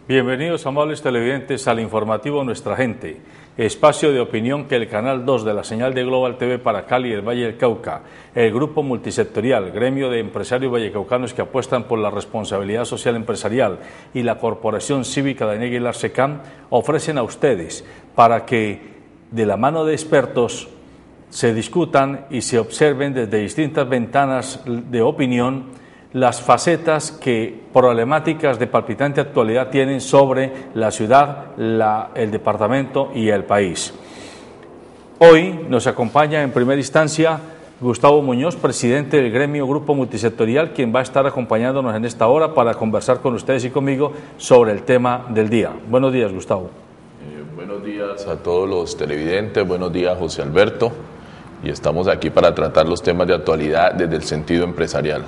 Bienvenidos, amables televidentes, al informativo Nuestra Gente, espacio de opinión que el Canal 2 de la señal de Global TV para Cali y el Valle del Cauca, el Grupo Multisectorial, gremio de empresarios vallecaucanos que apuestan por la responsabilidad social empresarial, y la Corporación Cívica Daniel Aguilar Secam ofrecen a ustedes para que, de la mano de expertos, se discutan y se observen desde distintas ventanas de opinión las facetas que problemáticas de palpitante actualidad tienen sobre la ciudad, el departamento y el país. Hoy nos acompaña en primera instancia Gustavo Muñoz, presidente del gremio Grupo Multisectorial, quien va a estar acompañándonos en esta hora para conversar con ustedes y conmigo sobre el tema del día. Buenos días, Gustavo. Buenos días a todos los televidentes, buenos días, José Alberto, y estamos aquí para tratar los temas de actualidad desde el sentido empresarial.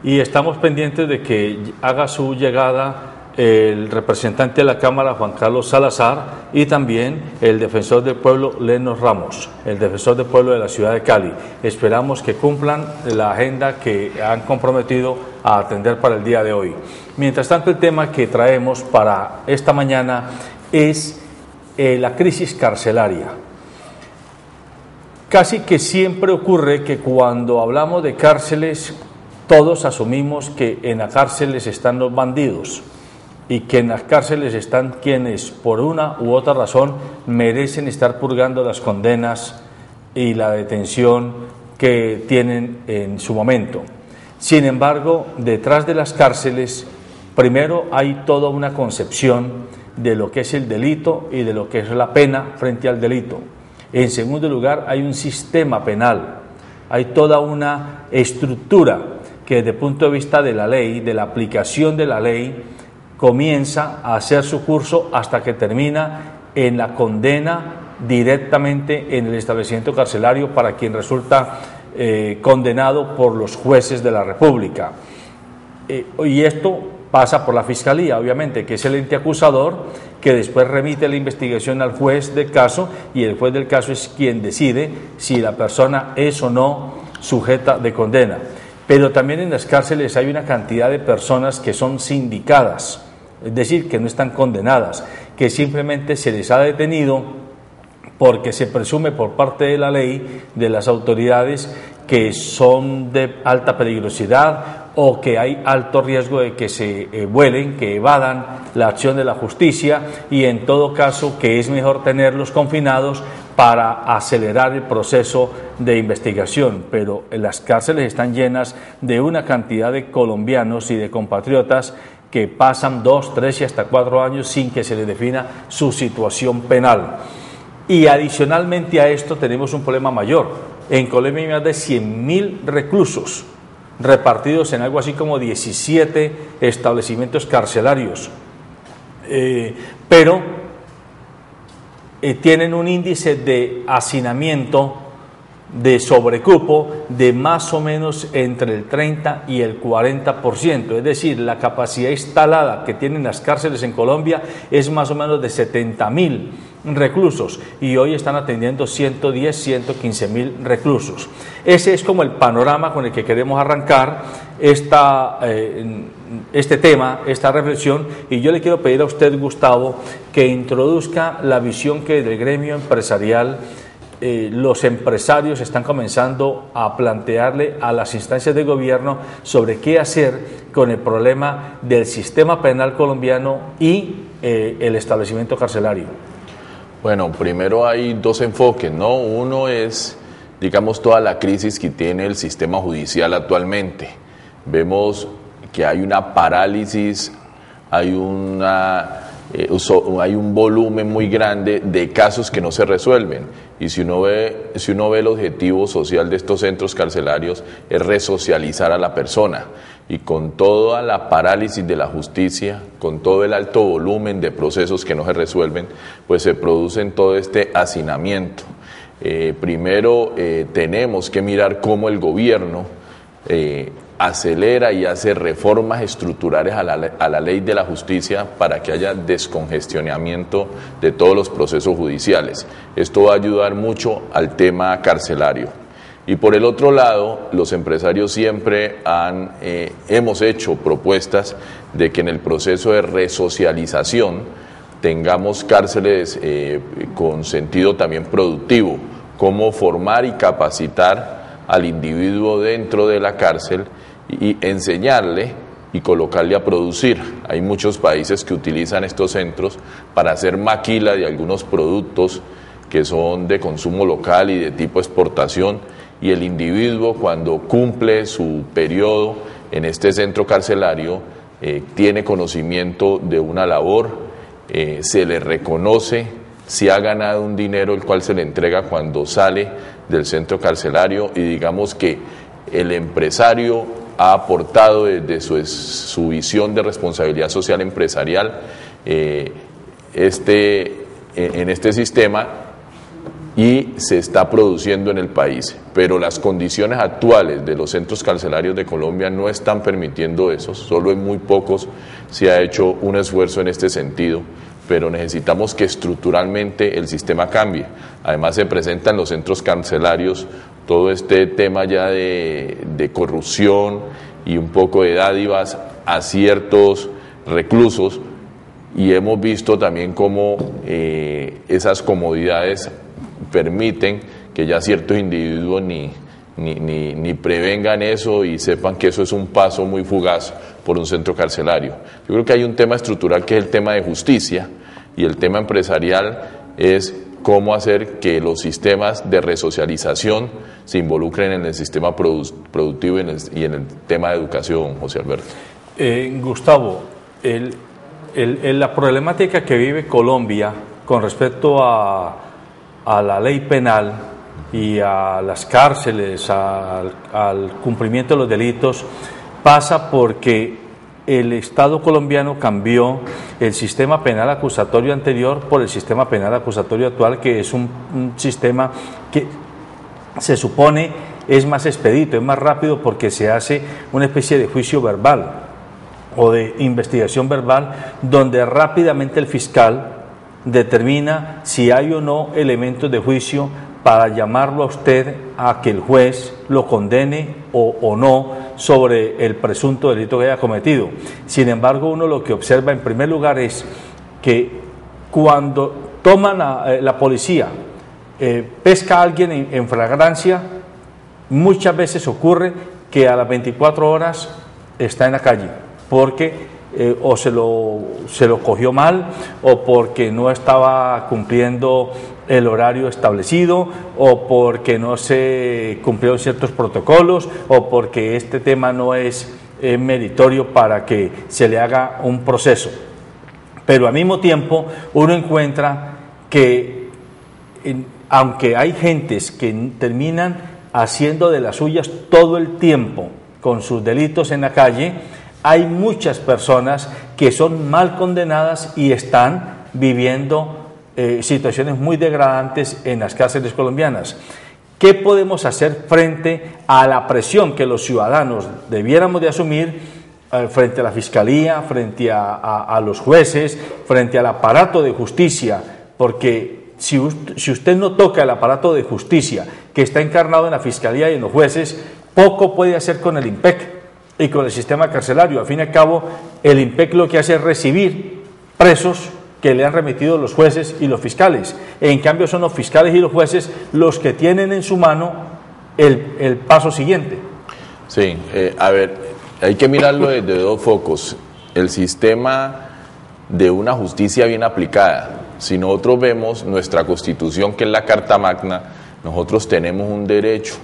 Y estamos pendientes de que haga su llegada el representante de la Cámara, Juan Carlos Salazar, y también el defensor del pueblo, Lenos Ramos, el defensor del pueblo de la ciudad de Cali. Esperamos que cumplan la agenda que han comprometido a atender para el día de hoy. Mientras tanto, el tema que traemos para esta mañana es la crisis carcelaria. Casi que siempre ocurre que cuando hablamos de cárceles, todos asumimos que en las cárceles están los bandidos y que en las cárceles están quienes por una u otra razón merecen estar purgando las condenas y la detención que tienen en su momento. Sin embargo, detrás de las cárceles, primero hay toda una concepción de lo que es el delito y de lo que es la pena frente al delito. En segundo lugar, hay un sistema penal, hay toda una estructura que desde el punto de vista de la ley, de la aplicación de la ley, comienza a hacer su curso hasta que termina en la condena directamente en el establecimiento carcelario para quien resulta condenado por los jueces de la República. Y esto pasa por la Fiscalía, obviamente, que es el ente acusador, que después remite la investigación al juez del caso, y el juez del caso es quien decide si la persona es o no sujeta de condena. Pero también en las cárceles hay una cantidad de personas que son sindicadas, es decir, que no están condenadas, que simplemente se les ha detenido porque se presume por parte de la ley, de las autoridades, que son de alta peligrosidad o que hay alto riesgo de que se vuelen, que evadan la acción de la justicia, y en todo caso que es mejor tenerlos confinados para acelerar el proceso de investigación. Pero las cárceles están llenas de una cantidad de colombianos y de compatriotas que pasan 2, 3 y hasta 4 años sin que se les defina su situación penal. Y adicionalmente a esto tenemos un problema mayor. En Colombia hay más de 100.000 reclusos repartidos en algo así como 17 establecimientos carcelarios, pero tienen un índice de hacinamiento, de sobrecupo, de más o menos entre el 30 y el 40%, es decir, la capacidad instalada que tienen las cárceles en Colombia es más o menos de 70.000 reclusos, y hoy están atendiendo 110, 115.000 reclusos. Ese es como el panorama con el que queremos arrancar este tema, esta reflexión, y yo le quiero pedir a usted, Gustavo, que introduzca la visión que del gremio empresarial los empresarios están comenzando a plantearle a las instancias de gobierno sobre qué hacer con el problema del sistema penal colombiano y el establecimiento carcelario. Bueno, primero hay dos enfoques, ¿no? Uno es, digamos, toda la crisis que tiene el sistema judicial actualmente. Vemos que hay una parálisis, hay un volumen muy grande de casos que no se resuelven, y si uno ve el objetivo social de estos centros carcelarios es resocializar a la persona, y con toda la parálisis de la justicia, con todo el alto volumen de procesos que no se resuelven, pues se produce todo este hacinamiento. Primero tenemos que mirar cómo el gobierno acelera y hace reformas estructurales a la ley de la justicia para que haya descongestionamiento de todos los procesos judiciales. Esto va a ayudar mucho al tema carcelario. Y por el otro lado, los empresarios siempre hemos hecho propuestas de que en el proceso de resocialización tengamos cárceles con sentido también productivo, cómo formar y capacitar al individuo dentro de la cárcel y enseñarle y colocarle a producir. Hay muchos países que utilizan estos centros para hacer maquila de algunos productos que son de consumo local y de tipo exportación, y el individuo, cuando cumple su periodo en este centro carcelario, tiene conocimiento de una labor, se le reconoce si ha ganado un dinero el cual se le entrega cuando sale del centro carcelario, y digamos que el empresario ha aportado desde su visión de responsabilidad social empresarial en este sistema, y se está produciendo en el país. Pero las condiciones actuales de los centros carcelarios de Colombia no están permitiendo eso, solo en muy pocos se ha hecho un esfuerzo en este sentido, pero necesitamos que estructuralmente el sistema cambie. Además se presenta en los centros carcelarios todo este tema ya de corrupción y un poco de dádivas a ciertos reclusos, y hemos visto también cómo esas comodidades permiten que ya ciertos individuos ni prevengan eso y sepan que eso es un paso muy fugaz por un centro carcelario. Yo creo que hay un tema estructural que es el tema de justicia, y el tema empresarial es cómo hacer que los sistemas de resocialización se involucren en el sistema productivo y en el tema de educación, José Alberto. Gustavo, la problemática que vive Colombia con respecto a la ley penal y a las cárceles, al cumplimiento de los delitos, pasa porque el Estado colombiano cambió el sistema penal acusatorio anterior por el sistema penal acusatorio actual, que es un sistema que se supone es más expedito, es más rápido, porque se hace una especie de juicio verbal o de investigación verbal, donde rápidamente el fiscal determina si hay o no elementos de juicio para llamarlo a usted a que el juez lo condene o no sobre el presunto delito que haya cometido. Sin embargo, uno lo que observa en primer lugar es que cuando toman la policía, pesca a alguien en flagrancia, muchas veces ocurre que a las 24 horas está en la calle, porque o se lo cogió mal, o porque no estaba cumpliendo el horario establecido, o porque no se cumplieron ciertos protocolos, o porque este tema no es meritorio para que se le haga un proceso. Pero al mismo tiempo uno encuentra que aunque hay gentes que terminan haciendo de las suyas todo el tiempo con sus delitos en la calle, hay muchas personas que son mal condenadas y están viviendo situaciones muy degradantes en las cárceles colombianas. ¿Qué podemos hacer frente a la presión que los ciudadanos debiéramos de asumir frente a la Fiscalía, frente a los jueces, frente al aparato de justicia? Porque si usted no toca el aparato de justicia que está encarnado en la Fiscalía y en los jueces, poco puede hacer con el IMPEC y con el sistema carcelario. Al fin y al cabo, el IMPEC lo que hace es recibir presos que le han remitido los jueces y los fiscales. En cambio, son los fiscales y los jueces los que tienen en su mano el paso siguiente. Sí, a ver, hay que mirarlo desde dos focos. El sistema de una justicia bien aplicada. Si nosotros vemos nuestra Constitución, que es la Carta Magna, nosotros tenemos un derecho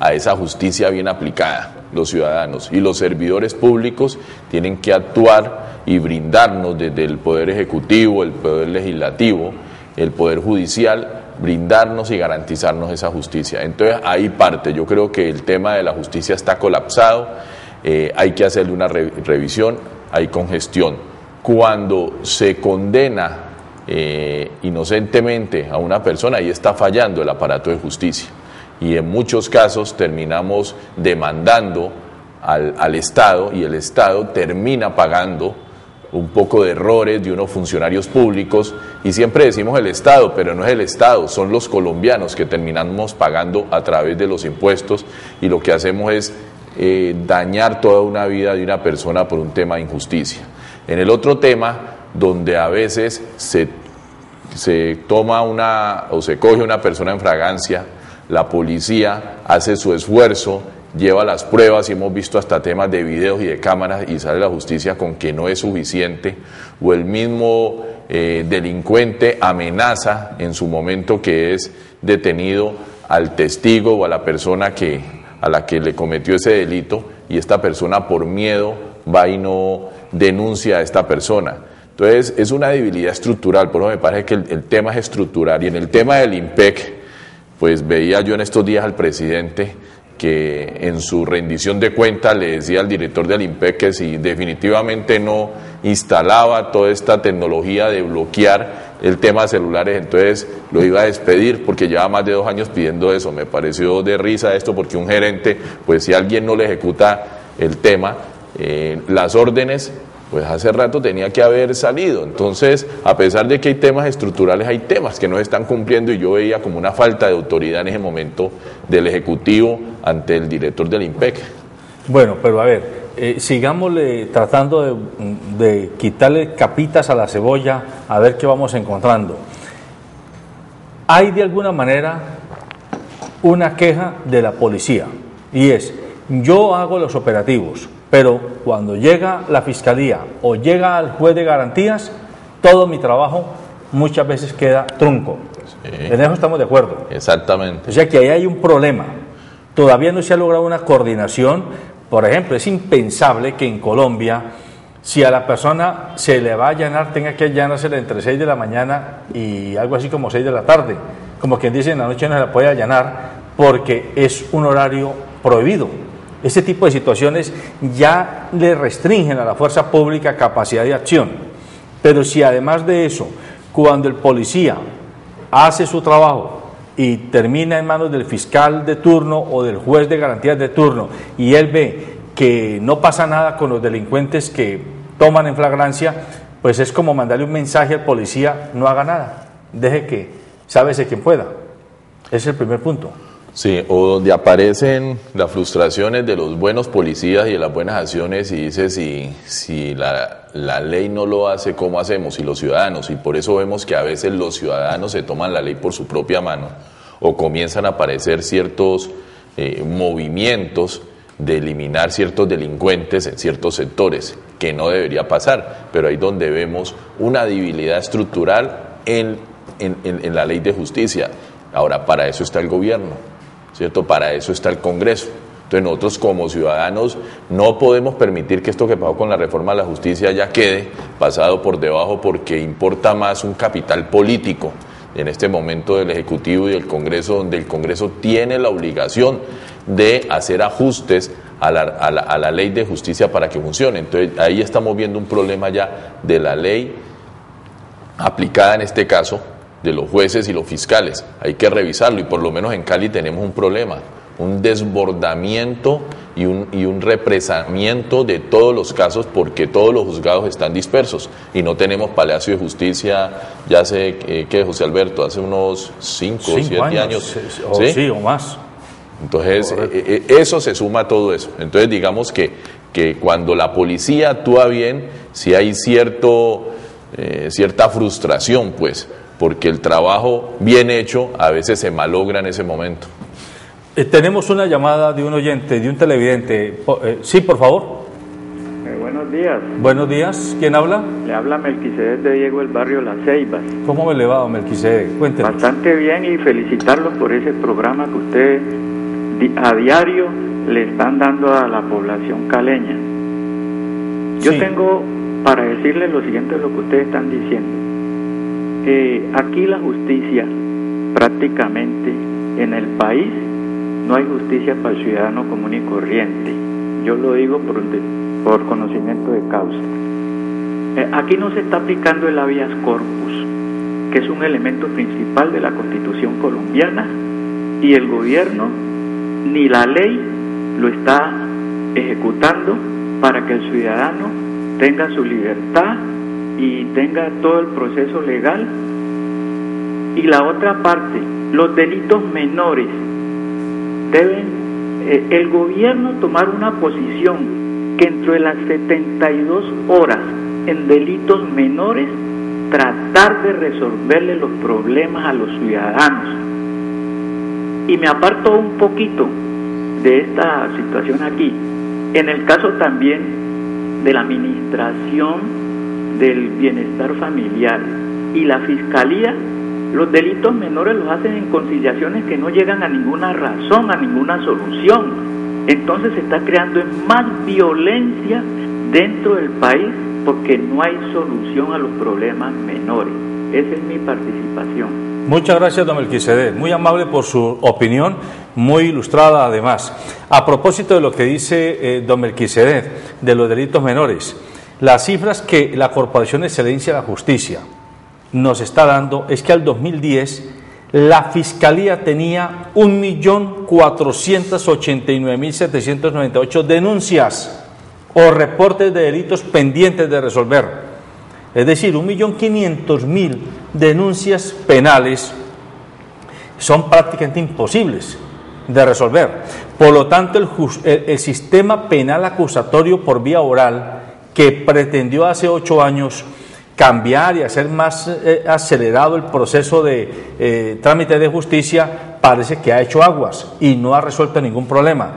a esa justicia bien aplicada, los ciudadanos, y los servidores públicos tienen que actuar y brindarnos desde el Poder Ejecutivo, el Poder Legislativo, el Poder Judicial, brindarnos y garantizarnos esa justicia. Entonces ahí parte, yo creo que el tema de la justicia está colapsado, hay que hacerle una revisión, hay congestión. Cuando se condena inocentemente a una persona, ahí está fallando el aparato de justicia. Y en muchos casos terminamos demandando al Estado, y el Estado termina pagando un poco de errores de unos funcionarios públicos, y siempre decimos el Estado, pero no es el Estado, son los colombianos que terminamos pagando a través de los impuestos, y lo que hacemos es dañar toda una vida de una persona por un tema de injusticia. En el otro tema, donde a veces se toma o se coge una persona en fragancia, la policía hace su esfuerzo, lleva las pruebas, y hemos visto hasta temas de videos y de cámaras, y sale la justicia con que no es suficiente, o el mismo delincuente amenaza en su momento que es detenido al testigo o a la persona a la que le cometió ese delito, y esta persona por miedo va y no denuncia a esta persona. Entonces es una debilidad estructural, por eso me parece que el tema es estructural. Y en el tema del IMPEC, pues veía yo en estos días al presidente que en su rendición de cuentas le decía al director del IMPEC que si definitivamente no instalaba toda esta tecnología de bloquear el tema de celulares, entonces lo iba a despedir, porque lleva más de 2 años pidiendo eso. Me pareció de risa esto, porque un gerente, pues si alguien no le ejecuta el tema, las órdenes, pues hace rato tenía que haber salido. Entonces, a pesar de que hay temas estructurales, hay temas que no se están cumpliendo, y yo veía como una falta de autoridad en ese momento del Ejecutivo ante el director del IMPEC. Bueno, pero a ver, sigámosle tratando de quitarle capitas a la cebolla, a ver qué vamos encontrando. Hay de alguna manera una queja de la policía, y es: yo hago los operativos, pero cuando llega la fiscalía o llega al juez de garantías, todo mi trabajo muchas veces queda trunco. Sí. En eso estamos de acuerdo. Exactamente. O sea que ahí hay un problema. Todavía no se ha logrado una coordinación. Por ejemplo, es impensable que en Colombia, si a la persona se le va a allanar, tenga que allanársela entre 6 de la mañana y algo así como 6 de la tarde. Como quien dice, en la noche no se la puede allanar porque es un horario prohibido. Ese tipo de situaciones ya le restringen a la fuerza pública capacidad de acción. Pero si además de eso, cuando el policía hace su trabajo y termina en manos del fiscal de turno o del juez de garantías de turno, y él ve que no pasa nada con los delincuentes que toman en flagrancia, pues es como mandarle un mensaje al policía: no haga nada, deje que sábese quien pueda. Ese es el primer punto. Sí, o donde aparecen las frustraciones de los buenos policías y de las buenas acciones, y dice si la ley no lo hace, ¿cómo hacemos? Y los ciudadanos, y por eso vemos que a veces los ciudadanos se toman la ley por su propia mano, o comienzan a aparecer ciertos movimientos de eliminar ciertos delincuentes en ciertos sectores, que no debería pasar, pero ahí donde vemos una debilidad estructural en la ley de justicia. Ahora, para eso está el gobierno, ¿cierto? Para eso está el Congreso. Entonces nosotros como ciudadanos no podemos permitir que esto que pasó con la reforma de la justicia ya quede pasado por debajo, porque importa más un capital político en este momento del Ejecutivo y del Congreso, donde el Congreso tiene la obligación de hacer ajustes a la ley de justicia para que funcione. Entonces ahí estamos viendo un problema ya de la ley aplicada en este caso, de los jueces y los fiscales. Hay que revisarlo, y por lo menos en Cali tenemos un problema, un desbordamiento y un represamiento de todos los casos, porque todos los juzgados están dispersos y no tenemos Palacio de Justicia ya hace, ¿qué, José Alberto? Hace unos 5 o 7 años. ¿Sí? Sí, o más. Entonces, eso se suma a todo eso. Entonces, digamos que cuando la policía actúa bien, si hay cierta frustración, pues, porque el trabajo bien hecho a veces se malogra en ese momento. Tenemos una llamada de un oyente, de un televidente. Sí, por favor. Buenos días. Buenos días. ¿Quién habla? Le habla Melquisedec de Diego, el barrio Las Ceibas. ¿Cómo me le va, Melquisedec? Cuéntenos. Bastante bien, y felicitarlos por ese programa que ustedes a diario le están dando a la población caleña. Yo tengo para decirles lo siguiente de lo que ustedes están diciendo. Aquí la justicia, prácticamente en el país, no hay justicia para el ciudadano común y corriente. Yo lo digo por conocimiento de causa. Aquí no se está aplicando el habeas corpus, que es un elemento principal de la Constitución colombiana, y el gobierno ni la ley lo está ejecutando para que el ciudadano tenga su libertad y tenga todo el proceso legal. Y la otra parte, los delitos menores, deben el gobierno tomar una posición que dentro de las 72 horas en delitos menores tratar de resolverle los problemas a los ciudadanos. Y me aparto un poquito de esta situación aquí, en el caso también de la administración del bienestar familiar y la fiscalía. Los delitos menores los hacen en conciliaciones que no llegan a ninguna razón, a ninguna solución. Entonces se está creando más violencia dentro del país porque no hay solución a los problemas menores. Esa es mi participación. Muchas gracias, don Melquisedec. Muy amable por su opinión, muy ilustrada además. A propósito de lo que dice don Melquisedec, de los delitos menores, las cifras que la Corporación de Excelencia de la Justicia nos está dando es que al 2010 la Fiscalía tenía 1.489.798 denuncias o reportes de delitos pendientes de resolver. Es decir, 1.500.000 denuncias penales son prácticamente imposibles de resolver. Por lo tanto, el sistema penal acusatorio por vía oral, que pretendió hace 8 años cambiar y hacer más acelerado el proceso de trámite de justicia, parece que ha hecho aguas y no ha resuelto ningún problema.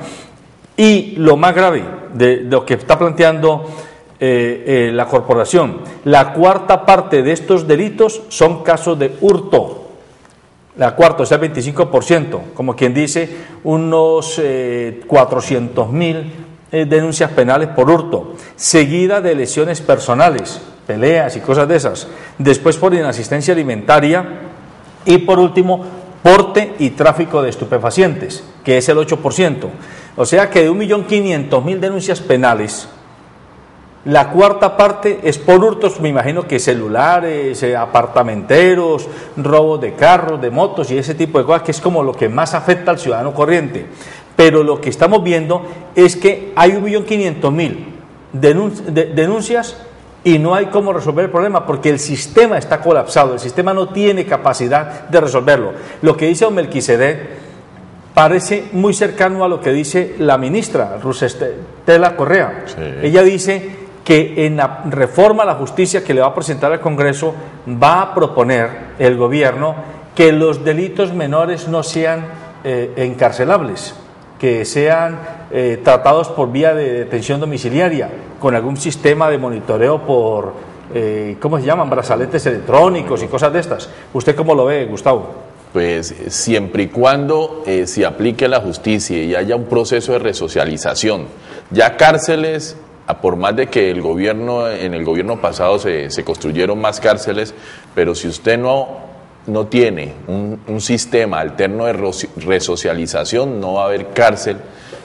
Y lo más grave de lo que está planteando la corporación, la cuarta parte de estos delitos son casos de hurto. La cuarta, o sea, el 25%, como quien dice, unos 400.000 denuncias penales por hurto, seguida de lesiones personales, peleas y cosas de esas, después por inasistencia alimentaria y por último porte y tráfico de estupefacientes, que es el 8%. O sea que de 1.500.000 denuncias penales, la cuarta parte es por hurtos, me imagino que celulares, apartamenteros, robos de carros, de motos y ese tipo de cosas, que es como lo que más afecta al ciudadano corriente. Pero lo que estamos viendo es que hay 1.500.000 denuncias y no hay cómo resolver el problema porque el sistema está colapsado, el sistema no tiene capacidad de resolverlo. Lo que dice don Melquisedec parece muy cercano a lo que dice la ministra Rusestela Correa. Sí. Ella dice que en la reforma a la justicia que le va a presentar al Congreso va a proponer el gobierno que los delitos menores no sean encarcelables, que sean tratados por vía de detención domiciliaria, con algún sistema de monitoreo por, ¿cómo se llaman?, brazaletes electrónicos y cosas de estas. ¿Usted cómo lo ve, Gustavo? Pues siempre y cuando se aplique la justicia y haya un proceso de resocialización. Ya cárceles, por más de que en el gobierno pasado se construyeron más cárceles, pero si usted no tiene un sistema alterno de resocialización, no va a haber cárcel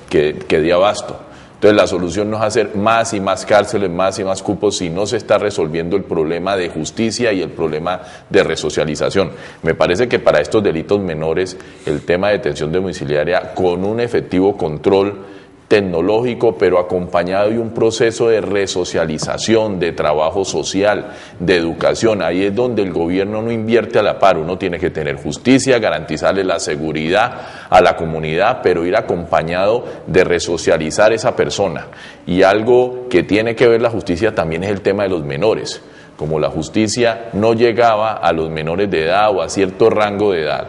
que dé abasto. Entonces la solución no es hacer más y más cárceles, más y más cupos si no se está resolviendo el problema de justicia y el problema de resocialización. Me parece que para estos delitos menores el tema de detención domiciliaria con un efectivo control tecnológico, pero acompañado de un proceso de resocialización, de trabajo social, de educación. Ahí es donde el gobierno no invierte a la par. Uno tiene que tener justicia, garantizarle la seguridad a la comunidad, pero ir acompañado de resocializar esa persona. Y algo que tiene que ver la justicia también es el tema de los menores. Como la justicia no llegaba a los menores de edad o a cierto rango de edad,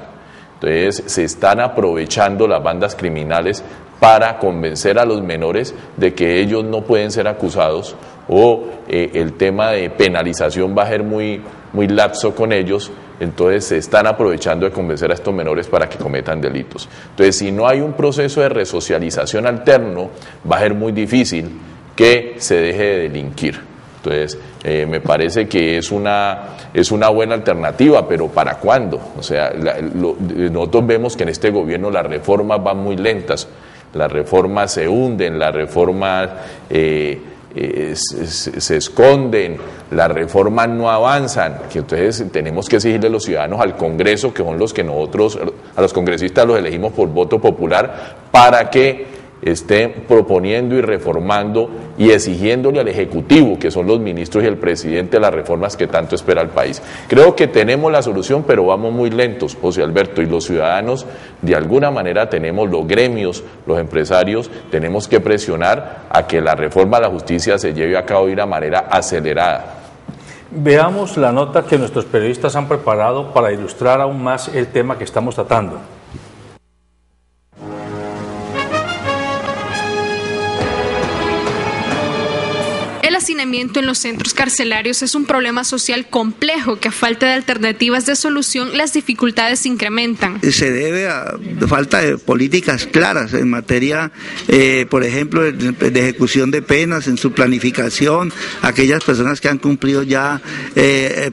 entonces se están aprovechando las bandas criminales para convencer a los menores de que ellos no pueden ser acusados o el tema de penalización va a ser muy laxo con ellos, entonces se están aprovechando de convencer a estos menores para que cometan delitos. Entonces, si no hay un proceso de resocialización alterno, va a ser muy difícil que se deje de delinquir. Entonces, me parece que es una buena alternativa, pero ¿para cuándo? O sea, nosotros vemos que en este gobierno las reformas van muy lentas. Las reformas se hunden, las reformas se esconden, las reformas no avanzan, que entonces tenemos que exigirle a los ciudadanos al Congreso, que son los que nosotros, a los congresistas los elegimos por voto popular, para que esté proponiendo y reformando y exigiéndole al Ejecutivo, que son los ministros y el presidente, las reformas que tanto espera el país. Creo que tenemos la solución, pero vamos muy lentos, José Alberto, y los ciudadanos de alguna manera tenemos, los gremios, los empresarios, tenemos que presionar a que la reforma a la justicia se lleve a cabo de una manera acelerada. Veamos la nota que nuestros periodistas han preparado para ilustrar aún más el tema que estamos tratando. El hacinamiento en los centros carcelarios es un problema social complejo que a falta de alternativas de solución las dificultades se incrementan. Se debe a falta de políticas claras en materia, por ejemplo, de ejecución de penas, en su planificación. Aquellas personas que han cumplido ya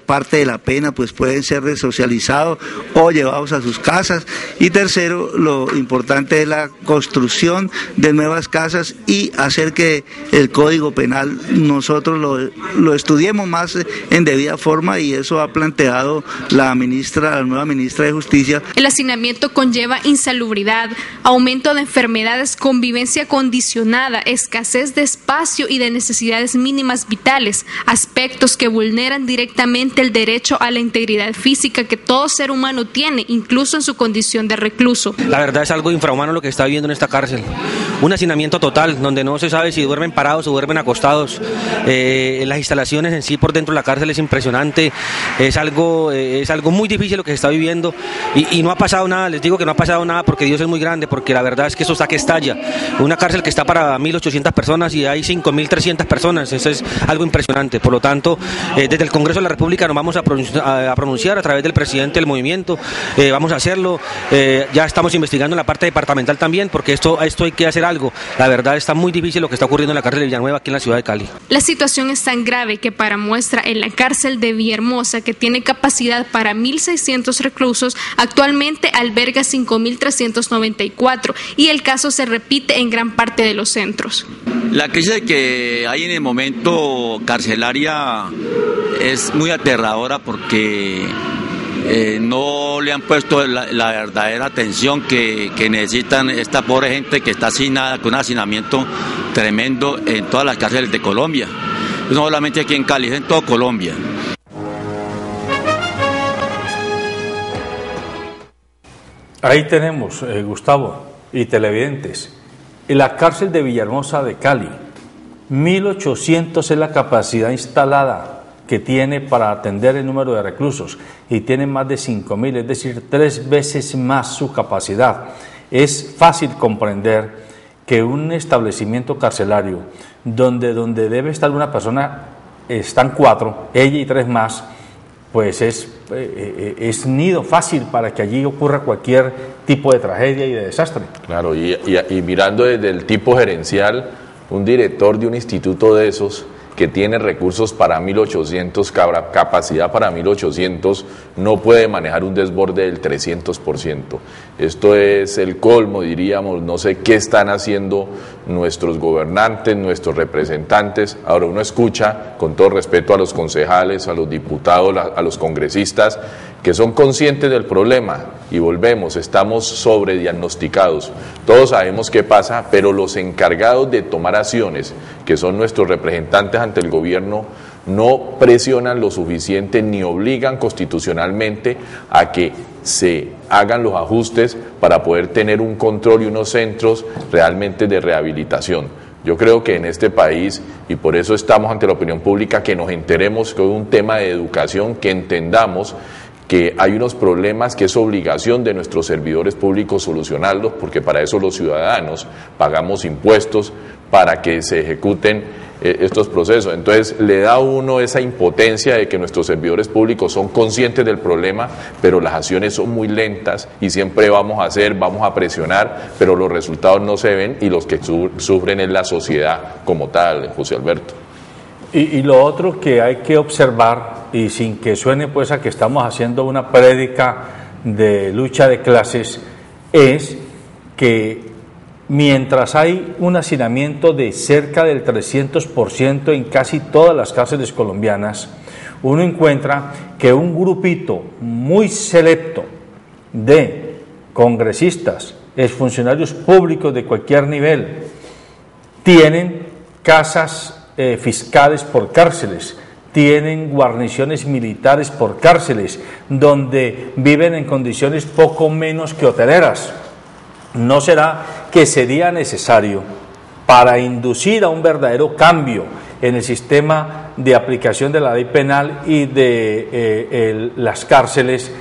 parte de la pena pues pueden ser resocializados o llevados a sus casas. Y tercero, lo importante es la construcción de nuevas casas y hacer que el Código Penal nosotros lo estudiemos más en debida forma, y eso ha planteado la nueva ministra de Justicia. El hacinamiento conlleva insalubridad, aumento de enfermedades, convivencia condicionada, escasez de espacio y de necesidades mínimas vitales, aspectos que vulneran directamente el derecho a la integridad física que todo ser humano tiene, incluso en su condición de recluso. La verdad es algo infrahumano lo que está viviendo en esta cárcel. Un hacinamiento total, donde no se sabe si duermen parados o duermen acostados. Las instalaciones en sí por dentro de la cárcel es impresionante, es algo muy difícil lo que se está viviendo, y no ha pasado nada. Les digo que no ha pasado nada porque Dios es muy grande, porque la verdad es que eso está que estalla. Una cárcel que está para 1.800 personas y hay 5.300 personas, eso es algo impresionante. Por lo tanto, desde el Congreso de la República nos vamos a pronunciar a través del presidente del movimiento, vamos a hacerlo, ya estamos investigando en la parte departamental también, porque esto hay que hacer algo. La verdad está muy difícil lo que está ocurriendo en la cárcel de Villanueva, aquí en la ciudad de Cali. La situación es tan grave que, para muestra, en la cárcel de Villahermosa, que tiene capacidad para 1.600 reclusos, actualmente alberga 5.394, y el caso se repite en gran parte de los centros. La crisis que hay en el momento carcelaria es muy aterradora porque no le han puesto la verdadera atención que necesitan esta pobre gente que está hacinada, con un hacinamiento tremendo en todas las cárceles de Colombia. No solamente aquí en Cali, es en todo Colombia. Ahí tenemos, Gustavo y televidentes, en la cárcel de Villahermosa de Cali, 1.800 es la capacidad instalada que tiene para atender el número de reclusos, y tiene más de 5.000, es decir, 3 veces más su capacidad. Es fácil comprender que un establecimiento carcelario donde debe estar una persona, están 4, ella y 3 más, pues es nido fácil para que allí ocurra cualquier tipo de tragedia y de desastre. Claro, y mirando desde el tipo gerencial, un director de un instituto de esos que tiene recursos para 1.800, capacidad para 1.800, no puede manejar un desborde del 300%. Esto es el colmo, diríamos. No sé qué están haciendo nuestros gobernantes, nuestros representantes. Ahora uno escucha, con todo respeto a los concejales, a los diputados, a los congresistas, que son conscientes del problema, y volvemos, estamos sobrediagnosticados. Todos sabemos qué pasa, pero los encargados de tomar acciones, que son nuestros representantes ante el gobierno, no presionan lo suficiente ni obligan constitucionalmente a que se hagan los ajustes para poder tener un control y unos centros realmente de rehabilitación. Yo creo que en este país, y por eso estamos ante la opinión pública, que nos enteremos que es un tema de educación, que entendamos que hay unos problemas que es obligación de nuestros servidores públicos solucionarlos, porque para eso los ciudadanos pagamos impuestos para que se ejecuten estos procesos. Entonces le da a uno esa impotencia de que nuestros servidores públicos son conscientes del problema, pero las acciones son muy lentas, y siempre vamos a presionar, pero los resultados no se ven, y los que sufren es la sociedad como tal, José Alberto. Y lo otro que hay que observar, y sin que suene pues a que estamos haciendo una prédica de lucha de clases, es que mientras hay un hacinamiento de cerca del 300% en casi todas las cárceles colombianas, uno encuentra que un grupito muy selecto de congresistas, exfuncionarios públicos de cualquier nivel, tienen casas fiscales por cárceles, tienen guarniciones militares por cárceles, donde viven en condiciones poco menos que hoteleras. ¿No será que sería necesario, para inducir a un verdadero cambio en el sistema de aplicación de la ley penal y de las cárceles,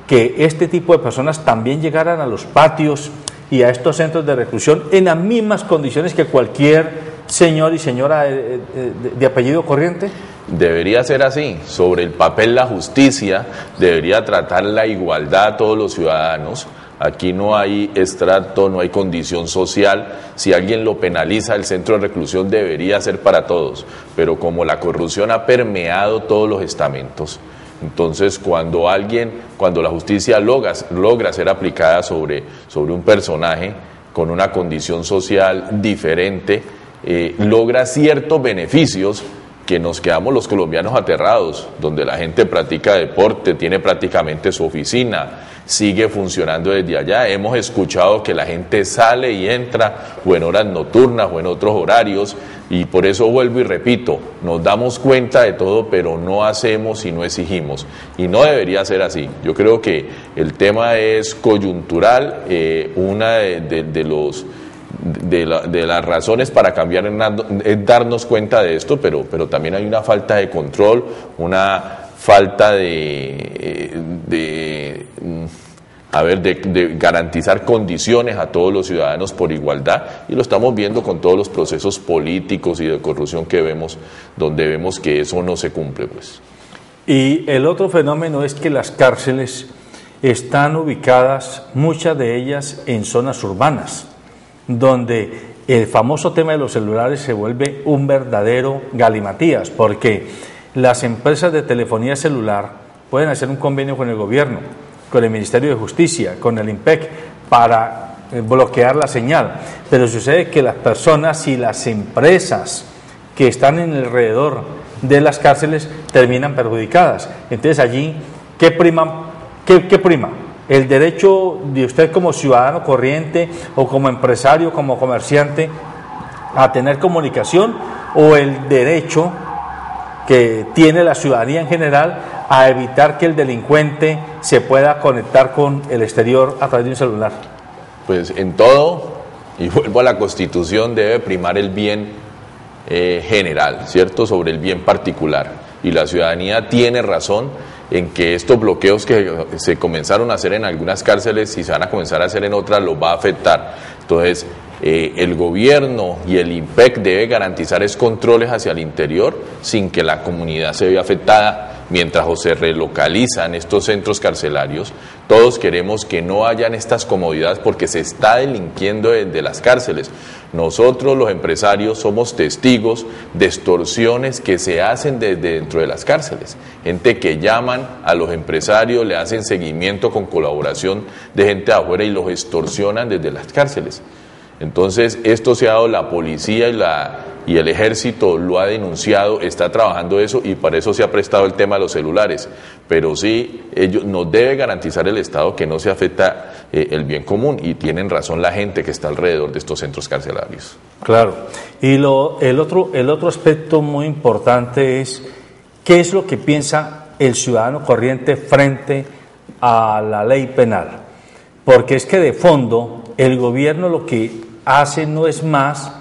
que este tipo de personas también llegaran a los patios y a estos centros de reclusión en las mismas condiciones que cualquier señor y señora de apellido corriente? Debería ser así. Sobre el papel, la justicia debería tratar la igualdad a todos los ciudadanos. Aquí no hay estrato, no hay condición social. Si alguien lo penaliza, el centro de reclusión debería ser para todos. Pero como la corrupción ha permeado todos los estamentos, entonces cuando la justicia logra ser aplicada sobre un personaje con una condición social diferente, logra ciertos beneficios que nos quedamos los colombianos aterrados, donde la gente practica deporte, tiene prácticamente su oficina, sigue funcionando desde allá. Hemos escuchado que la gente sale y entra o en horas nocturnas o en otros horarios, y por eso vuelvo y repito, nos damos cuenta de todo, pero no hacemos y no exigimos, y no debería ser así. Yo creo que el tema es coyuntural. Una de las razones para cambiar es darnos cuenta de esto, pero también hay una falta de control, una falta de garantizar condiciones a todos los ciudadanos por igualdad, y lo estamos viendo con todos los procesos políticos y de corrupción que vemos, donde vemos que eso no se cumple, pues. Y el otro fenómeno es que las cárceles están ubicadas, muchas de ellas, en zonas urbanas, donde el famoso tema de los celulares se vuelve un verdadero galimatías, porque las empresas de telefonía celular pueden hacer un convenio con el gobierno, con el Ministerio de Justicia, con el IMPEC, para bloquear la señal, pero sucede que las personas y las empresas que están en alrededor de las cárceles terminan perjudicadas. Entonces allí, ¿qué prima? ¿El derecho de usted como ciudadano corriente o como empresario, como comerciante, a tener comunicación, o el derecho que tiene la ciudadanía en general a evitar que el delincuente se pueda conectar con el exterior a través de un celular? Pues en todo, y vuelvo a la Constitución, debe primar el bien general, ¿cierto?, sobre el bien particular, y la ciudadanía tiene razón en que estos bloqueos que se comenzaron a hacer en algunas cárceles y se van a comenzar a hacer en otras los va a afectar. Entonces, el gobierno y el IMPEC debe garantizar esos controles hacia el interior sin que la comunidad se vea afectada mientras se relocalizan estos centros carcelarios. Todos queremos que no hayan estas comodidades porque se está delinquiendo desde las cárceles. Nosotros, los empresarios, somos testigos de extorsiones que se hacen desde dentro de las cárceles. Gente que llaman a los empresarios, le hacen seguimiento con colaboración de gente de afuera y los extorsionan desde las cárceles. Entonces, esto se ha dado, la policía y el ejército lo ha denunciado, está trabajando eso, y para eso se ha prestado el tema de los celulares. Pero sí, nos debe garantizar el Estado que no se afecta el bien común, y tienen razón la gente que está alrededor de estos centros carcelarios. Claro. Y el otro aspecto muy importante es qué es lo que piensa el ciudadano corriente frente a la ley penal. Porque es que de fondo el gobierno lo que hace no es más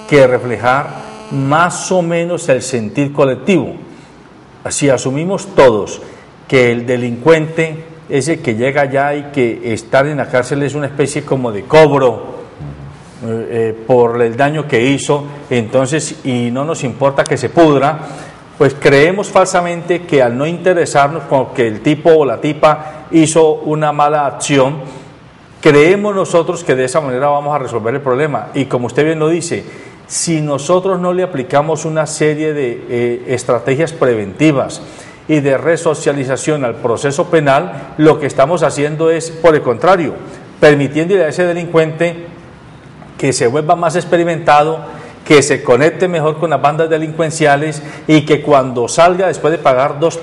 que reflejar más o menos el sentir colectivo. Si asumimos todos que el delincuente es el que llega allá y que estar en la cárcel es una especie como de cobro por el daño que hizo, entonces, y no nos importa que se pudra, pues creemos falsamente que al no interesarnos con que el tipo o la tipa hizo una mala acción, creemos nosotros que de esa manera vamos a resolver el problema. Y como usted bien lo dice, si nosotros no le aplicamos una serie de estrategias preventivas y de resocialización al proceso penal, lo que estamos haciendo es, por el contrario, permitiéndole a ese delincuente que se vuelva más experimentado, que se conecte mejor con las bandas delincuenciales, y que cuando salga, después de pagar dos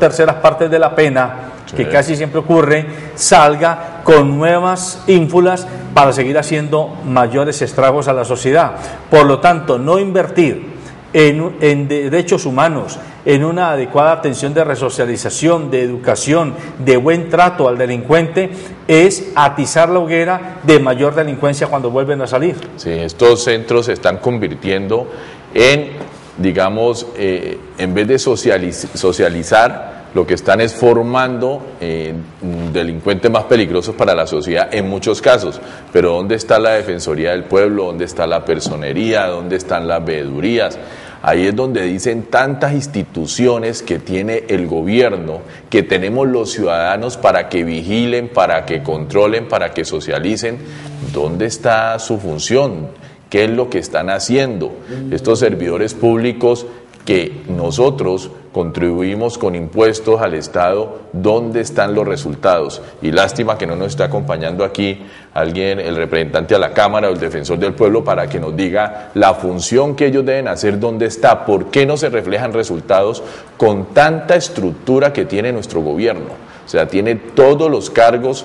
terceras partes de la pena, que casi siempre ocurre, salga con nuevas ínfulas para seguir haciendo mayores estragos a la sociedad. Por lo tanto, no invertir en derechos humanos, en una adecuada atención de resocialización, de educación, de buen trato al delincuente, es atizar la hoguera de mayor delincuencia cuando vuelven a salir. Sí, estos centros se están convirtiendo en, digamos, en vez de socializar, lo que están es formando delincuentes más peligrosos para la sociedad en muchos casos. Pero ¿dónde está la Defensoría del Pueblo? ¿Dónde está la Personería? ¿Dónde están las veedurías? Ahí es donde dicen tantas instituciones que tiene el gobierno, que tenemos los ciudadanos para que vigilen, para que controlen, para que socialicen. ¿Dónde está su función? ¿Qué es lo que están haciendo estos servidores públicos que nosotros contribuimos con impuestos al Estado? ¿Dónde están los resultados? Y lástima que no nos está acompañando aquí alguien, el representante a la Cámara o el defensor del pueblo, para que nos diga la función que ellos deben hacer, dónde está, por qué no se reflejan resultados con tanta estructura que tiene nuestro gobierno. O sea, tiene todos los cargos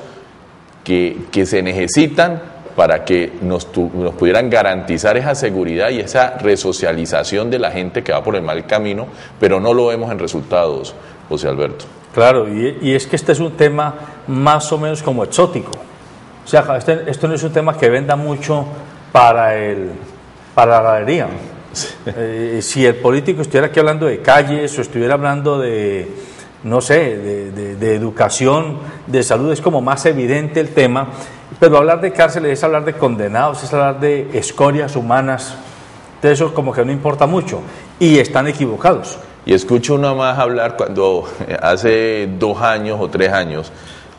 que se necesitan para que nos pudieran garantizar esa seguridad y esa resocialización de la gente que va por el mal camino, pero no lo vemos en resultados, José Alberto. Claro, y es que este es un tema más o menos como exótico. O sea, esto no es un tema que venda mucho para la galería. Si el político estuviera aquí hablando de calles o estuviera hablando de, no sé, de educación, de salud, es como más evidente el tema. Pero hablar de cárceles es hablar de condenados, es hablar de escorias humanas. De eso como que no importa mucho. Y están equivocados. Y escucho uno más hablar cuando hace 2 años o 3 años,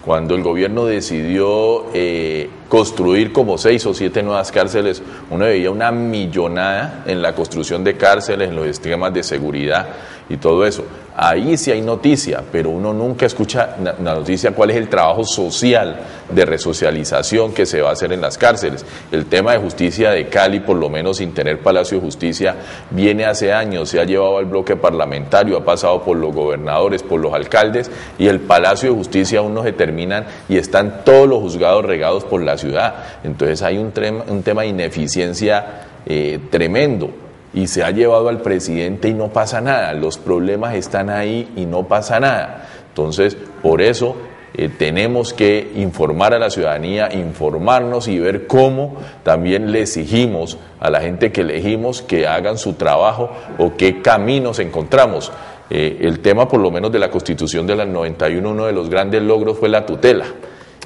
cuando el gobierno decidió construir como 6 o 7 nuevas cárceles, uno veía una millonada en la construcción de cárceles, en los esquemas de seguridad y todo eso. Ahí sí hay noticia, pero uno nunca escucha la noticia cuál es el trabajo social de resocialización que se va a hacer en las cárceles. El tema de justicia de Cali, por lo menos sin tener Palacio de Justicia, viene hace años, se ha llevado al bloque parlamentario, ha pasado por los gobernadores, por los alcaldes, y el Palacio de Justicia aún no se terminan y están todos los juzgados regados por la ciudad. Entonces hay un tema de ineficiencia tremendo. Y se ha llevado al presidente y no pasa nada, los problemas están ahí y no pasa nada. Entonces, por eso tenemos que informar a la ciudadanía, informarnos y ver cómo también le exigimos a la gente que elegimos que hagan su trabajo o qué caminos encontramos. El tema, por lo menos, de la Constitución de la 91, uno de los grandes logros fue la tutela.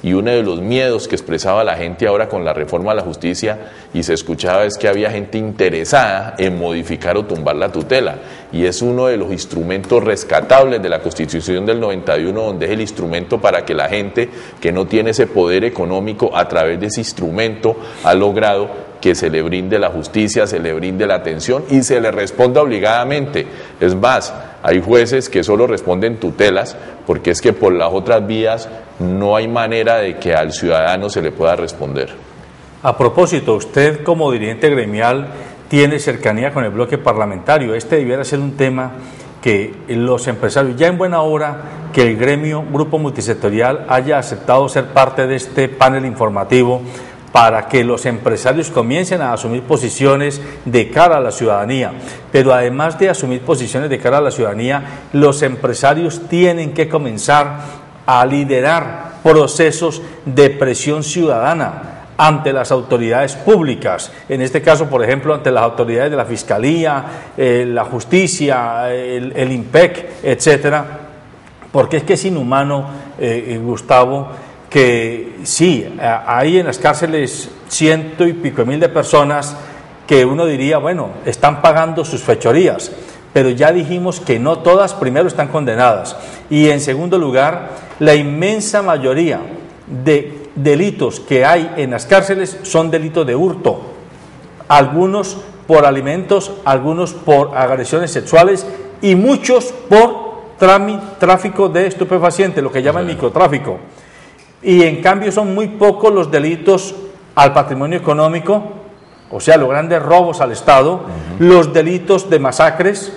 Y uno de los miedos que expresaba la gente ahora con la reforma a la justicia y se escuchaba es que había gente interesada en modificar o tumbar la tutela. Y es uno de los instrumentos rescatables de la Constitución del 91, donde es el instrumento para que la gente que no tiene ese poder económico, a través de ese instrumento ha logrado que se le brinde la justicia, se le brinde la atención y se le responda obligadamente. Es más, hay jueces que solo responden tutelas porque es que por las otras vías no hay manera de que al ciudadano se le pueda responder. A propósito, usted como dirigente gremial tiene cercanía con el bloque parlamentario. Este debiera ser un tema que los empresarios, ya en buena hora que el gremio Grupo Multisectorial haya aceptado ser parte de este panel informativo para que los empresarios comiencen a asumir posiciones de cara a la ciudadanía. Pero además de asumir posiciones de cara a la ciudadanía, los empresarios tienen que comenzar a liderar procesos de presión ciudadana ante las autoridades públicas, en este caso, por ejemplo, ante las autoridades de la Fiscalía, la Justicia, el IMPEC, etcétera, porque es que es inhumano, Gustavo, que sí, hay en las cárceles 100 y pico mil de personas que uno diría, bueno, están pagando sus fechorías, pero ya dijimos que no todas, primero, están condenadas, y en segundo lugar, la inmensa mayoría de delitos que hay en las cárceles son delitos de hurto, algunos por alimentos, algunos por agresiones sexuales y muchos por tráfico de estupefacientes, lo que llaman microtráfico. Y en cambio son muy pocos los delitos al patrimonio económico, o sea, los grandes robos al Estado, los delitos de masacres,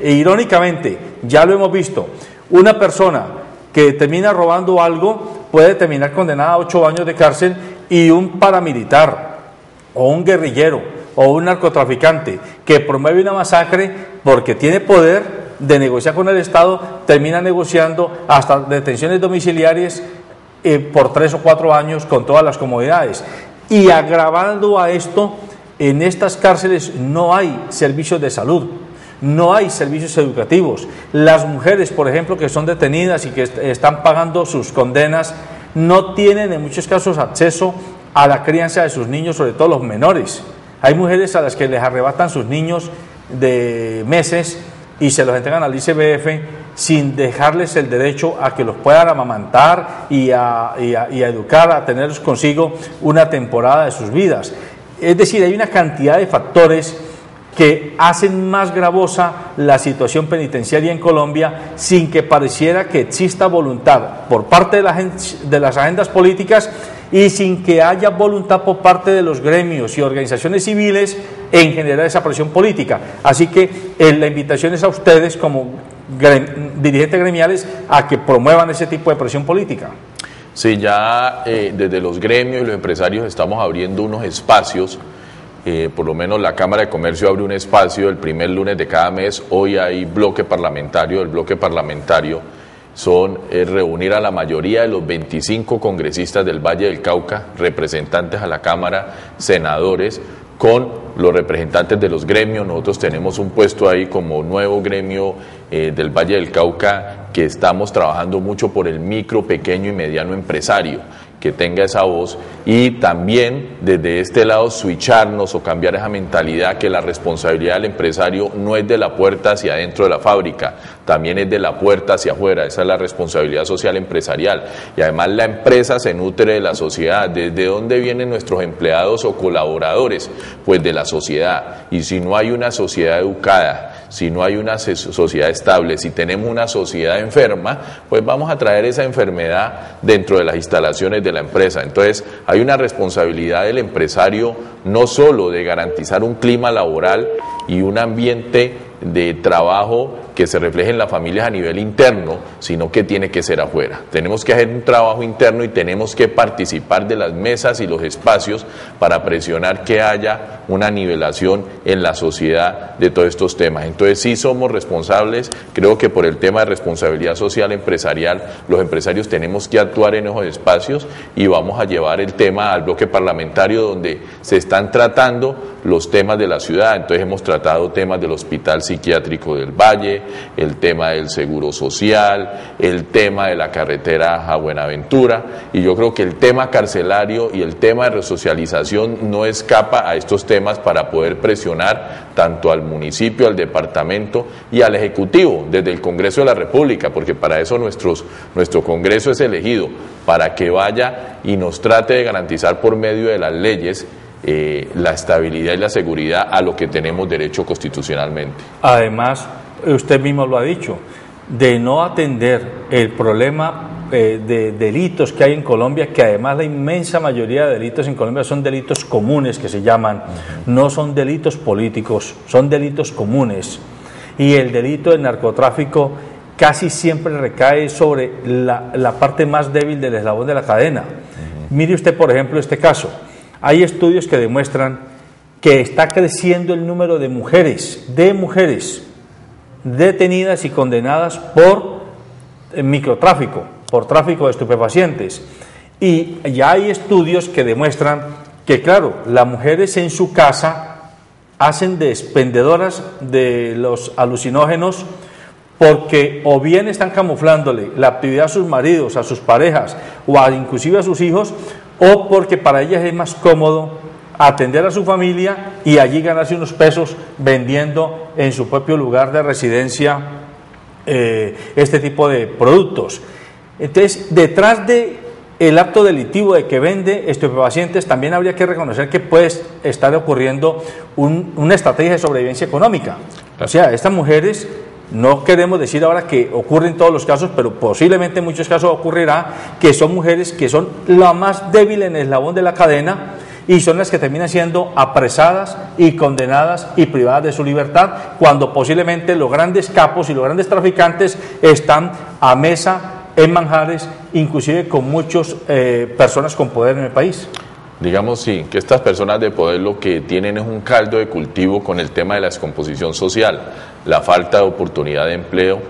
e irónicamente, ya lo hemos visto, una persona que termina robando algo puede terminar condenada a 8 años de cárcel, y un paramilitar o un guerrillero o un narcotraficante que promueve una masacre porque tiene poder de negociar con el Estado, termina negociando hasta detenciones domiciliarias por 3 o 4 años con todas las comodidades. Y agravando a esto, en estas cárceles no hay servicios de salud, no hay servicios educativos. Las mujeres, por ejemplo, que son detenidas y que están pagando sus condenas, no tienen en muchos casos acceso a la crianza de sus niños, sobre todo los menores. Hay mujeres a las que les arrebatan sus niños de meses y se los entregan al ICBF sin dejarles el derecho a que los puedan amamantar y a educar, a tenerlos consigo una temporada de sus vidas. Es decir, hay una cantidad de factores que hacen más gravosa la situación penitenciaria en Colombia, sin que pareciera que exista voluntad por parte de las agendas políticas y sin que haya voluntad por parte de los gremios y organizaciones civiles en generar esa presión política. Así que la invitación es a ustedes como dirigentes gremiales a que promuevan ese tipo de presión política. Sí, ya desde los gremios y los empresarios estamos abriendo unos espacios. Por lo menos la Cámara de Comercio abre un espacio el primer lunes de cada mes. Hoy hay bloque parlamentario. El bloque parlamentario son reunir a la mayoría de los 25 congresistas del Valle del Cauca, representantes a la Cámara, senadores, con los representantes de los gremios. Nosotros tenemos un puesto ahí como nuevo gremio del Valle del Cauca, que estamos trabajando mucho por el micro, pequeño y mediano empresario, que tenga esa voz, y también desde este lado switcharnos o cambiar esa mentalidad que la responsabilidad del empresario no es de la puerta hacia adentro de la fábrica, también es de la puerta hacia afuera. Esa es la responsabilidad social empresarial, y además la empresa se nutre de la sociedad. ¿Desde dónde vienen nuestros empleados o colaboradores? Pues de la sociedad, y si no hay una sociedad educada, si no hay una sociedad estable, si tenemos una sociedad enferma, pues vamos a traer esa enfermedad dentro de las instalaciones de la empresa. Entonces hay una responsabilidad del empresario no solo de garantizar un clima laboral y un ambiente de trabajo que se refleje en las familias a nivel interno, sino que tiene que ser afuera. Tenemos que hacer un trabajo interno y tenemos que participar de las mesas y los espacios para presionar que haya una nivelación en la sociedad de todos estos temas. Entonces sí somos responsables. Creo que por el tema de responsabilidad social empresarial, los empresarios tenemos que actuar en esos espacios, y vamos a llevar el tema al bloque parlamentario donde se están tratando los temas de la ciudad. Entonces hemos tratado temas del Hospital Psiquiátrico del Valle, el tema del seguro social, el tema de la carretera a Buenaventura, y yo creo que el tema carcelario y el tema de resocialización no escapa a estos temas para poder presionar tanto al municipio, al departamento y al Ejecutivo desde el Congreso de la República, porque para eso nuestro Congreso es elegido, para que vaya y nos trate de garantizar por medio de las leyes la estabilidad y la seguridad a lo que tenemos derecho constitucionalmente. Además, usted mismo lo ha dicho, de no atender el problema de delitos que hay en Colombia, que además la inmensa mayoría de delitos en Colombia son delitos comunes, que se llaman, no son delitos políticos, son delitos comunes, y el delito del narcotráfico casi siempre recae sobre la parte más débil del eslabón de la cadena. Mire usted, por ejemplo, este caso. Hay estudios que demuestran que está creciendo el número de mujeres detenidas y condenadas por microtráfico, por tráfico de estupefacientes. Y ya hay estudios que demuestran que, claro, las mujeres en su casa hacen de expendedoras de los alucinógenos, porque o bien están camuflándole la actividad a sus maridos, a sus parejas o inclusive a sus hijos, o porque para ellas es más cómodo atender a su familia y allí ganarse unos pesos vendiendo en su propio lugar de residencia este tipo de productos. Entonces, detrás de el acto delictivo de que vende estupefacientes, también habría que reconocer que puede estar ocurriendo una estrategia de sobrevivencia económica. O sea, estas mujeres, no queremos decir ahora que ocurre en todos los casos, pero posiblemente en muchos casos ocurrirá, que son mujeres que son la más débil en el eslabón de la cadena, y son las que terminan siendo apresadas y condenadas y privadas de su libertad, cuando posiblemente los grandes capos y los grandes traficantes están a mesa en Manjares, inclusive con muchas personas con poder en el país. Digamos sí, que estas personas de poder lo que tienen es un caldo de cultivo con el tema de la descomposición social, la falta de oportunidad de empleo,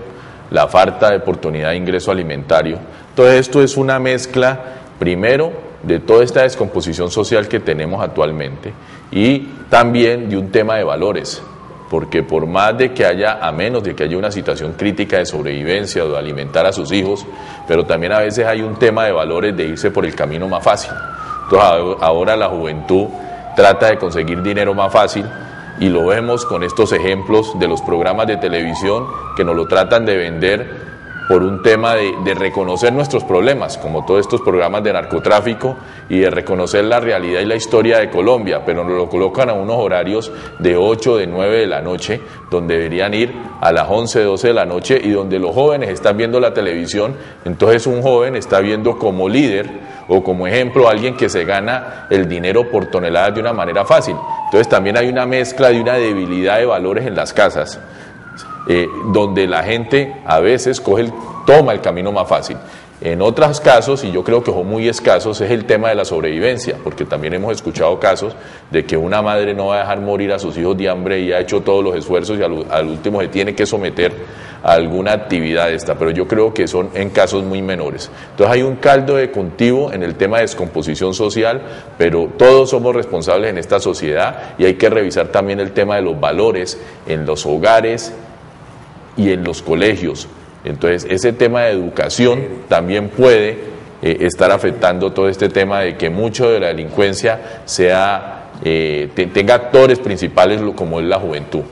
la falta de oportunidad de ingreso alimentario. Todo esto es una mezcla, primero, de toda esta descomposición social que tenemos actualmente y también de un tema de valores, porque por más de que haya, a menos de que haya una situación crítica de sobrevivencia o de alimentar a sus hijos, pero también a veces hay un tema de valores de irse por el camino más fácil. Entonces ahora la juventud trata de conseguir dinero más fácil y lo vemos con estos ejemplos de los programas de televisión que nos lo tratan de vender por un tema de reconocer nuestros problemas, como todos estos programas de narcotráfico y de reconocer la realidad y la historia de Colombia, pero nos lo colocan a unos horarios de 8, de 9 de la noche, donde deberían ir a las 11, 12 de la noche y donde los jóvenes están viendo la televisión. Entonces un joven está viendo como líder o como ejemplo a alguien que se gana el dinero por toneladas de una manera fácil. Entonces también hay una mezcla de una debilidad de valores en las casas, donde la gente a veces toma el camino más fácil. En otros casos, y yo creo que son muy escasos, es el tema de la sobrevivencia, porque también hemos escuchado casos de que una madre no va a dejar morir a sus hijos de hambre y ha hecho todos los esfuerzos y al último se tiene que someter a alguna actividad esta, pero yo creo que son en casos muy menores. Entonces hay un caldo de cultivo en el tema de descomposición social, pero todos somos responsables en esta sociedad y hay que revisar también el tema de los valores en los hogares y en los colegios. Entonces ese tema de educación también puede estar afectando todo este tema de que mucho de la delincuencia tenga actores principales como es la juventud.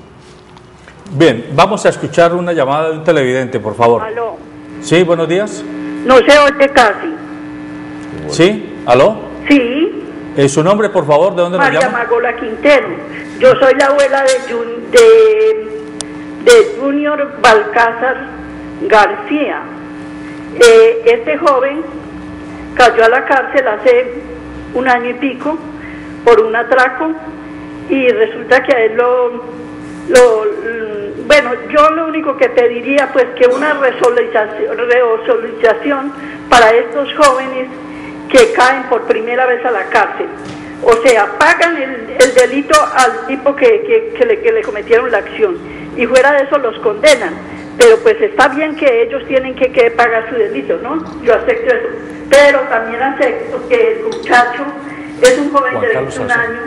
Bien, vamos a escuchar una llamada de un televidente, por favor. ¿Aló? Sí, buenos días. No se oye casi. Sí, ¿aló? Sí. ¿Su nombre, por favor? ¿De dónde nos llama? María Magola Quintero. Yo soy la abuela de Junior Balcázar García. Este joven cayó a la cárcel hace 1 año y pico por un atraco y resulta que a él bueno, yo lo único que pediría pues que una resolución para estos jóvenes que caen por primera vez a la cárcel. O sea, pagan el delito al tipo que le cometieron la acción y fuera de eso los condenan. Pero pues está bien que ellos tienen que pagar su delito, ¿no? Yo acepto eso. Pero también acepto que el muchacho es un joven de 21 años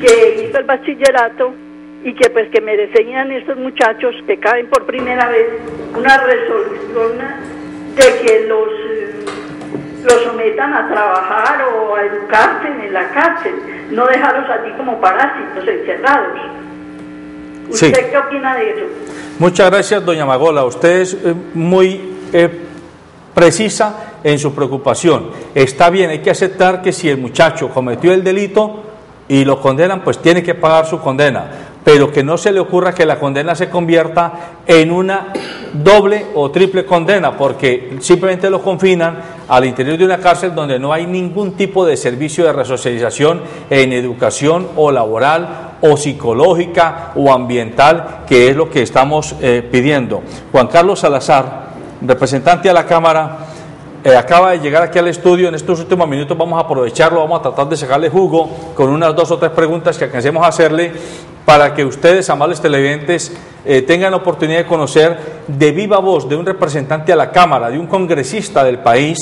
que hizo el bachillerato y que pues que merecerían estos muchachos que caen por primera vez una resolución de que los sometan a trabajar o a educarse en la cárcel, no dejarlos allí como parásitos encerrados. ¿Usted Sí. qué opina de eso? Muchas gracias, doña Magola. Usted es muy precisa en su preocupación. Está bien, hay que aceptar que si el muchacho cometió el delito y lo condenan, pues tiene que pagar su condena, pero que no se le ocurra que la condena se convierta en una doble o triple condena, porque simplemente lo confinan al interior de una cárcel donde no hay ningún tipo de servicio de resocialización en educación o laboral o psicológica o ambiental, que es lo que estamos pidiendo. Juan Carlos Salazar, representante a la Cámara, acaba de llegar aquí al estudio. En estos últimos minutos vamos a aprovecharlo, vamos a tratar de sacarle jugo con unas 2 o 3 preguntas que alcancemos a hacerle para que ustedes, amables televidentes, tengan la oportunidad de conocer de viva voz de un representante a la Cámara, de un congresista del país,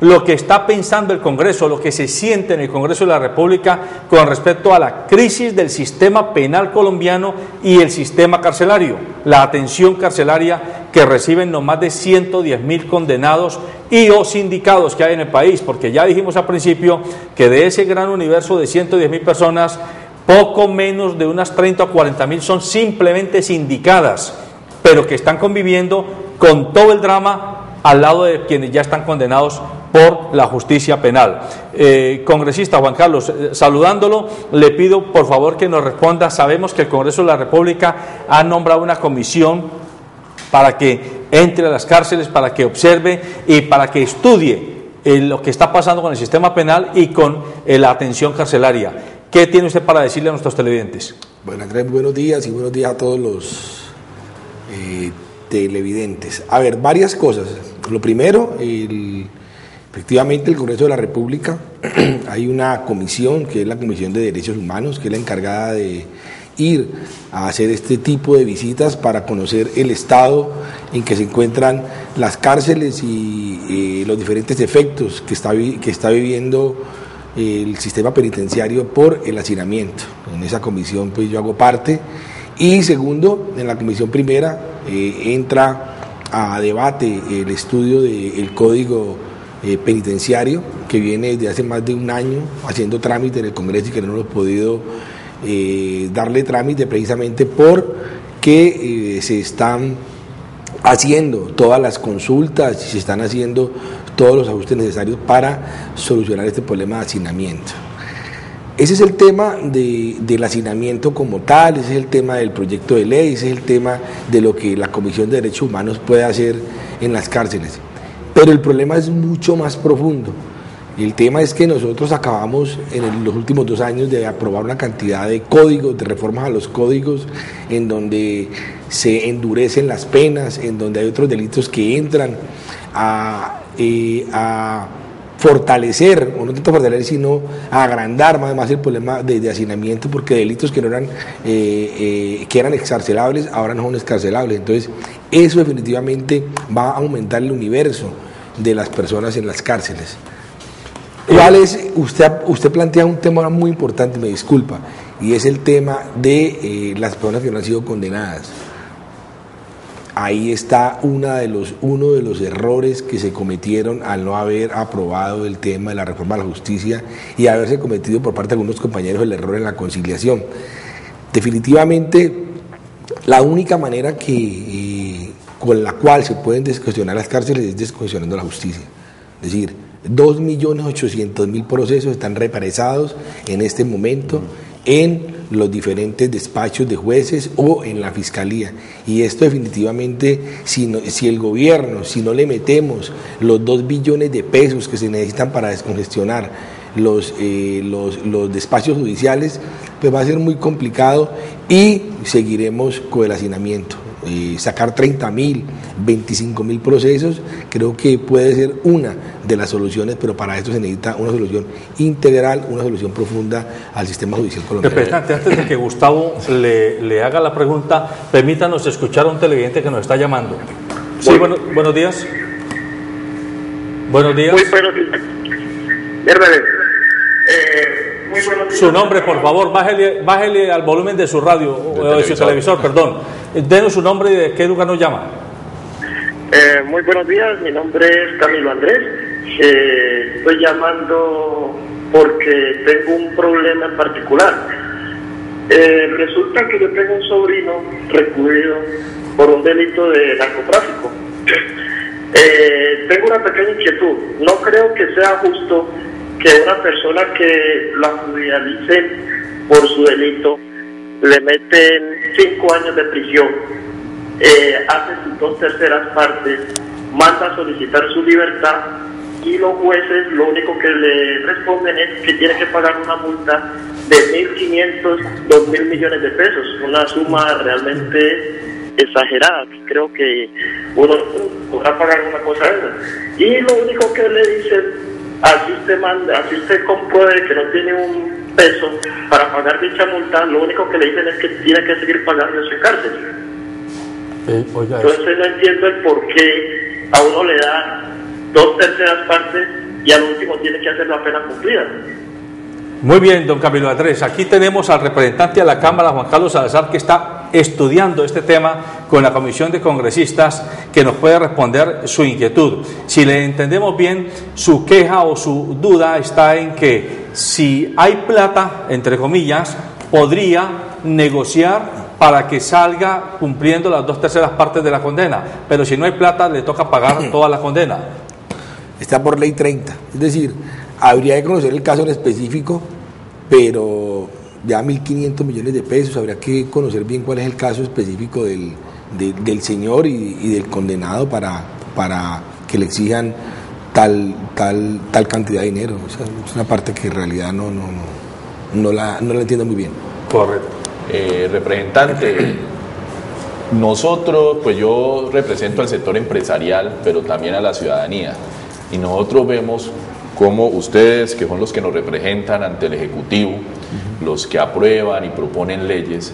lo que está pensando el Congreso, lo que se siente en el Congreso de la República con respecto a la crisis del sistema penal colombiano y el sistema carcelario, la atención carcelaria que reciben los más de 110.000 condenados y o sindicados que hay en el país, porque ya dijimos al principio que de ese gran universo de 110.000 personas, poco menos de unas 30 o 40.000 son simplemente sindicadas, pero que están conviviendo con todo el drama al lado de quienes ya están condenados por la justicia penal. Congresista Juan Carlos, saludándolo, le pido por favor que nos responda. Sabemos que el Congreso de la República ha nombrado una comisión para que entre a las cárceles, para que observe y para que estudie lo que está pasando con el sistema penal y con la atención carcelaria. ¿Qué tiene usted para decirle a nuestros televidentes? Bueno, Andrés, buenos días y buenos días a todos los televidentes. A ver, varias cosas. Lo primero, efectivamente el Congreso de la República, hay una comisión que es la Comisión de Derechos Humanos, que es la encargada de ir a hacer este tipo de visitas para conocer el estado en que se encuentran las cárceles y los diferentes efectos que está viviendo el sistema penitenciario por el hacinamiento. En esa comisión pues yo hago parte. Y segundo, en la comisión primera entra a debate el estudio del Código Penitenciario, que viene desde hace más de un año haciendo trámite en el Congreso y que no hemos podido darle trámite precisamente porque se están haciendo todas las consultas y se están haciendo todos los ajustes necesarios para solucionar este problema de hacinamiento. Ese es el tema del hacinamiento como tal, ese es el tema del proyecto de ley, ese es el tema de lo que la Comisión de Derechos Humanos puede hacer en las cárceles. Pero el problema es mucho más profundo. El tema es que nosotros acabamos en los últimos 2 años de aprobar una cantidad de códigos, de reformas a los códigos, en donde se endurecen las penas, en donde hay otros delitos que entran a fortalecer, o no tanto fortalecer, sino a agrandar más el problema de hacinamiento, porque delitos que no eran que eran excarcelables, ahora no son excarcelables. Entonces, eso definitivamente va a aumentar el universo de las personas en las cárceles. ¿Cuál es? Usted plantea un tema muy importante, me disculpa, y es el tema de las personas que no han sido condenadas. Ahí está uno de los errores que se cometieron al no haber aprobado el tema de la reforma de la justicia y haberse cometido por parte de algunos compañeros el error en la conciliación. Definitivamente, la única manera con la cual se pueden descongestionar las cárceles es descongestionando la justicia. Es decir, 2.800.000 procesos están represados en este momento en los diferentes despachos de jueces o en la fiscalía, y esto definitivamente, si el gobierno, si no le metemos los 2 billones de pesos que se necesitan para descongestionar los despachos judiciales, pues va a ser muy complicado y seguiremos con el hacinamiento. Sacar 30.000, 25.000 procesos creo que puede ser una de las soluciones, pero para esto se necesita una solución integral, una solución profunda al sistema judicial colombiano. Representante, antes de que Gustavo le haga la pregunta, permítanos escuchar a un televidente que nos está llamando. Sí, buenos días. Buenos días. Muy buenos días. Muy buenos días. Su nombre, por favor, bájele al volumen de su radio, o de su televisor, perdón. Denos su nombre y de qué lugar nos llama. Muy buenos días, mi nombre es Camilo Andrés. Estoy llamando porque tengo un problema en particular. Resulta que yo tengo un sobrino recluido por un delito de narcotráfico. Tengo una pequeña inquietud. No creo que sea justo que una persona que la judicialicen por su delito le meten 5 años de prisión, hace sus 2/3 partes, manda a solicitar su libertad y los jueces lo único que le responden es que tiene que pagar una multa de 1.500, 2.000 millones de pesos, una suma realmente exagerada. Creo que uno podrá pagar una cosa de esa. Y lo único que le dicen, así usted compruebe que no tiene un peso para pagar dicha multa, lo único que le dicen es que tiene que seguir pagando en su cárcel. Entonces no entiendo el por qué a uno le da 2/3 partes y al último tiene que hacer la pena cumplida. Muy bien, don Camilo Andrés. Aquí tenemos al representante de la Cámara, Juan Carlos Salazar, que está estudiando este tema con la Comisión de Congresistas, que nos puede responder su inquietud. Si le entendemos bien, su queja o su duda está en que si hay plata, entre comillas, podría negociar para que salga cumpliendo las 2/3 partes de la condena, pero si no hay plata le toca pagar toda la condena. Está por ley 30, es decir, habría que conocer el caso en específico, pero ya 1.500 millones de pesos, habría que conocer bien cuál es el caso específico del señor y del condenado para que le exijan tal cantidad de dinero. O sea, es una parte que en realidad no la entiendo muy bien. Correcto. Representante, Nosotros, pues yo represento al sector empresarial, pero también a la ciudadanía, y nosotros vemos cómo ustedes, que son los que nos representan ante el Ejecutivo, los que aprueban y proponen leyes,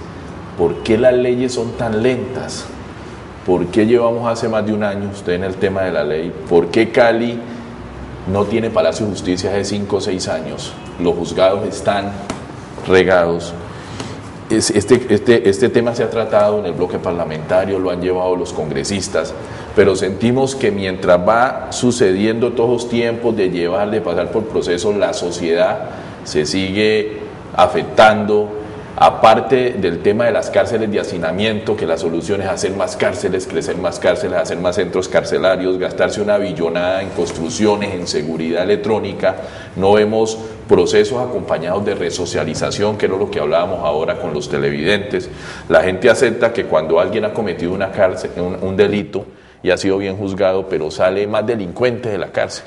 ¿por qué las leyes son tan lentas? ¿Por qué llevamos hace más de un año, usted en el tema de la ley, por qué Cali no tiene Palacio de Justicia hace 5 o 6 años? Los juzgados están regados. Este tema se ha tratado en el bloque parlamentario, lo han llevado los congresistas, pero sentimos que mientras va sucediendo todos los tiempos de pasar por procesos, la sociedad se sigue afectando. Aparte del tema de las cárceles de hacinamiento, que la solución es hacer más cárceles, crecer más cárceles, hacer más centros carcelarios, gastarse una billonada en construcciones, en seguridad electrónica, no vemos procesos acompañados de resocialización, que era lo que hablábamos ahora con los televidentes. La gente acepta que cuando alguien ha cometido un delito y ha sido bien juzgado, pero sale más delincuente de la cárcel.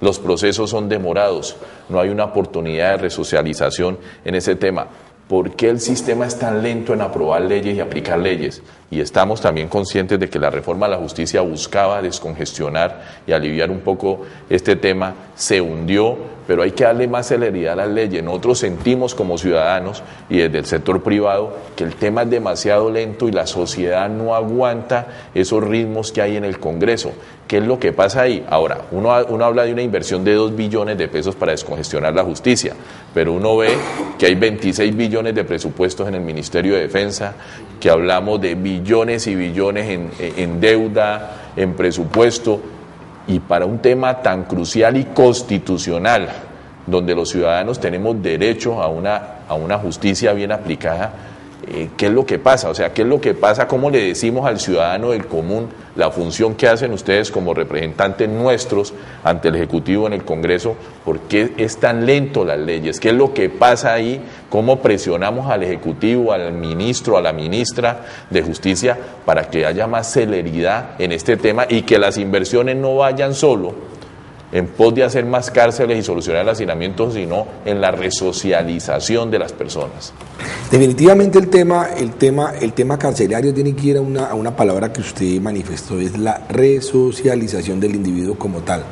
Los procesos son demorados, no hay una oportunidad de resocialización en ese tema. ¿Por qué el sistema es tan lento en aprobar leyes y aplicar leyes? Y estamos también conscientes de que la reforma a la justicia buscaba descongestionar y aliviar un poco este tema, se hundió, pero hay que darle más celeridad a las leyes. Nosotros sentimos como ciudadanos y desde el sector privado que el tema es demasiado lento y la sociedad no aguanta esos ritmos que hay en el Congreso. ¿Qué es lo que pasa ahí? Ahora, uno habla de una inversión de 2 billones de pesos para descongestionar la justicia, pero uno ve que hay 26 billones de presupuestos en el Ministerio de Defensa, que hablamos de billones y billones en deuda, en presupuesto, y para un tema tan crucial y constitucional, donde los ciudadanos tenemos derecho a una justicia bien aplicada, ¿qué es lo que pasa? O sea, ¿qué es lo que pasa? ¿Cómo le decimos al ciudadano del común la función que hacen ustedes como representantes nuestros ante el Ejecutivo en el Congreso? ¿Por qué es tan lento las leyes? ¿Qué es lo que pasa ahí? ¿Cómo presionamos al Ejecutivo, al ministro, a la ministra de Justicia para que haya más celeridad en este tema y que las inversiones no vayan solo en pos de hacer más cárceles y solucionar el hacinamiento, sino en la resocialización de las personas? Definitivamente el tema carcelario tiene que ir a una palabra que usted manifestó, es la resocialización del individuo como tal.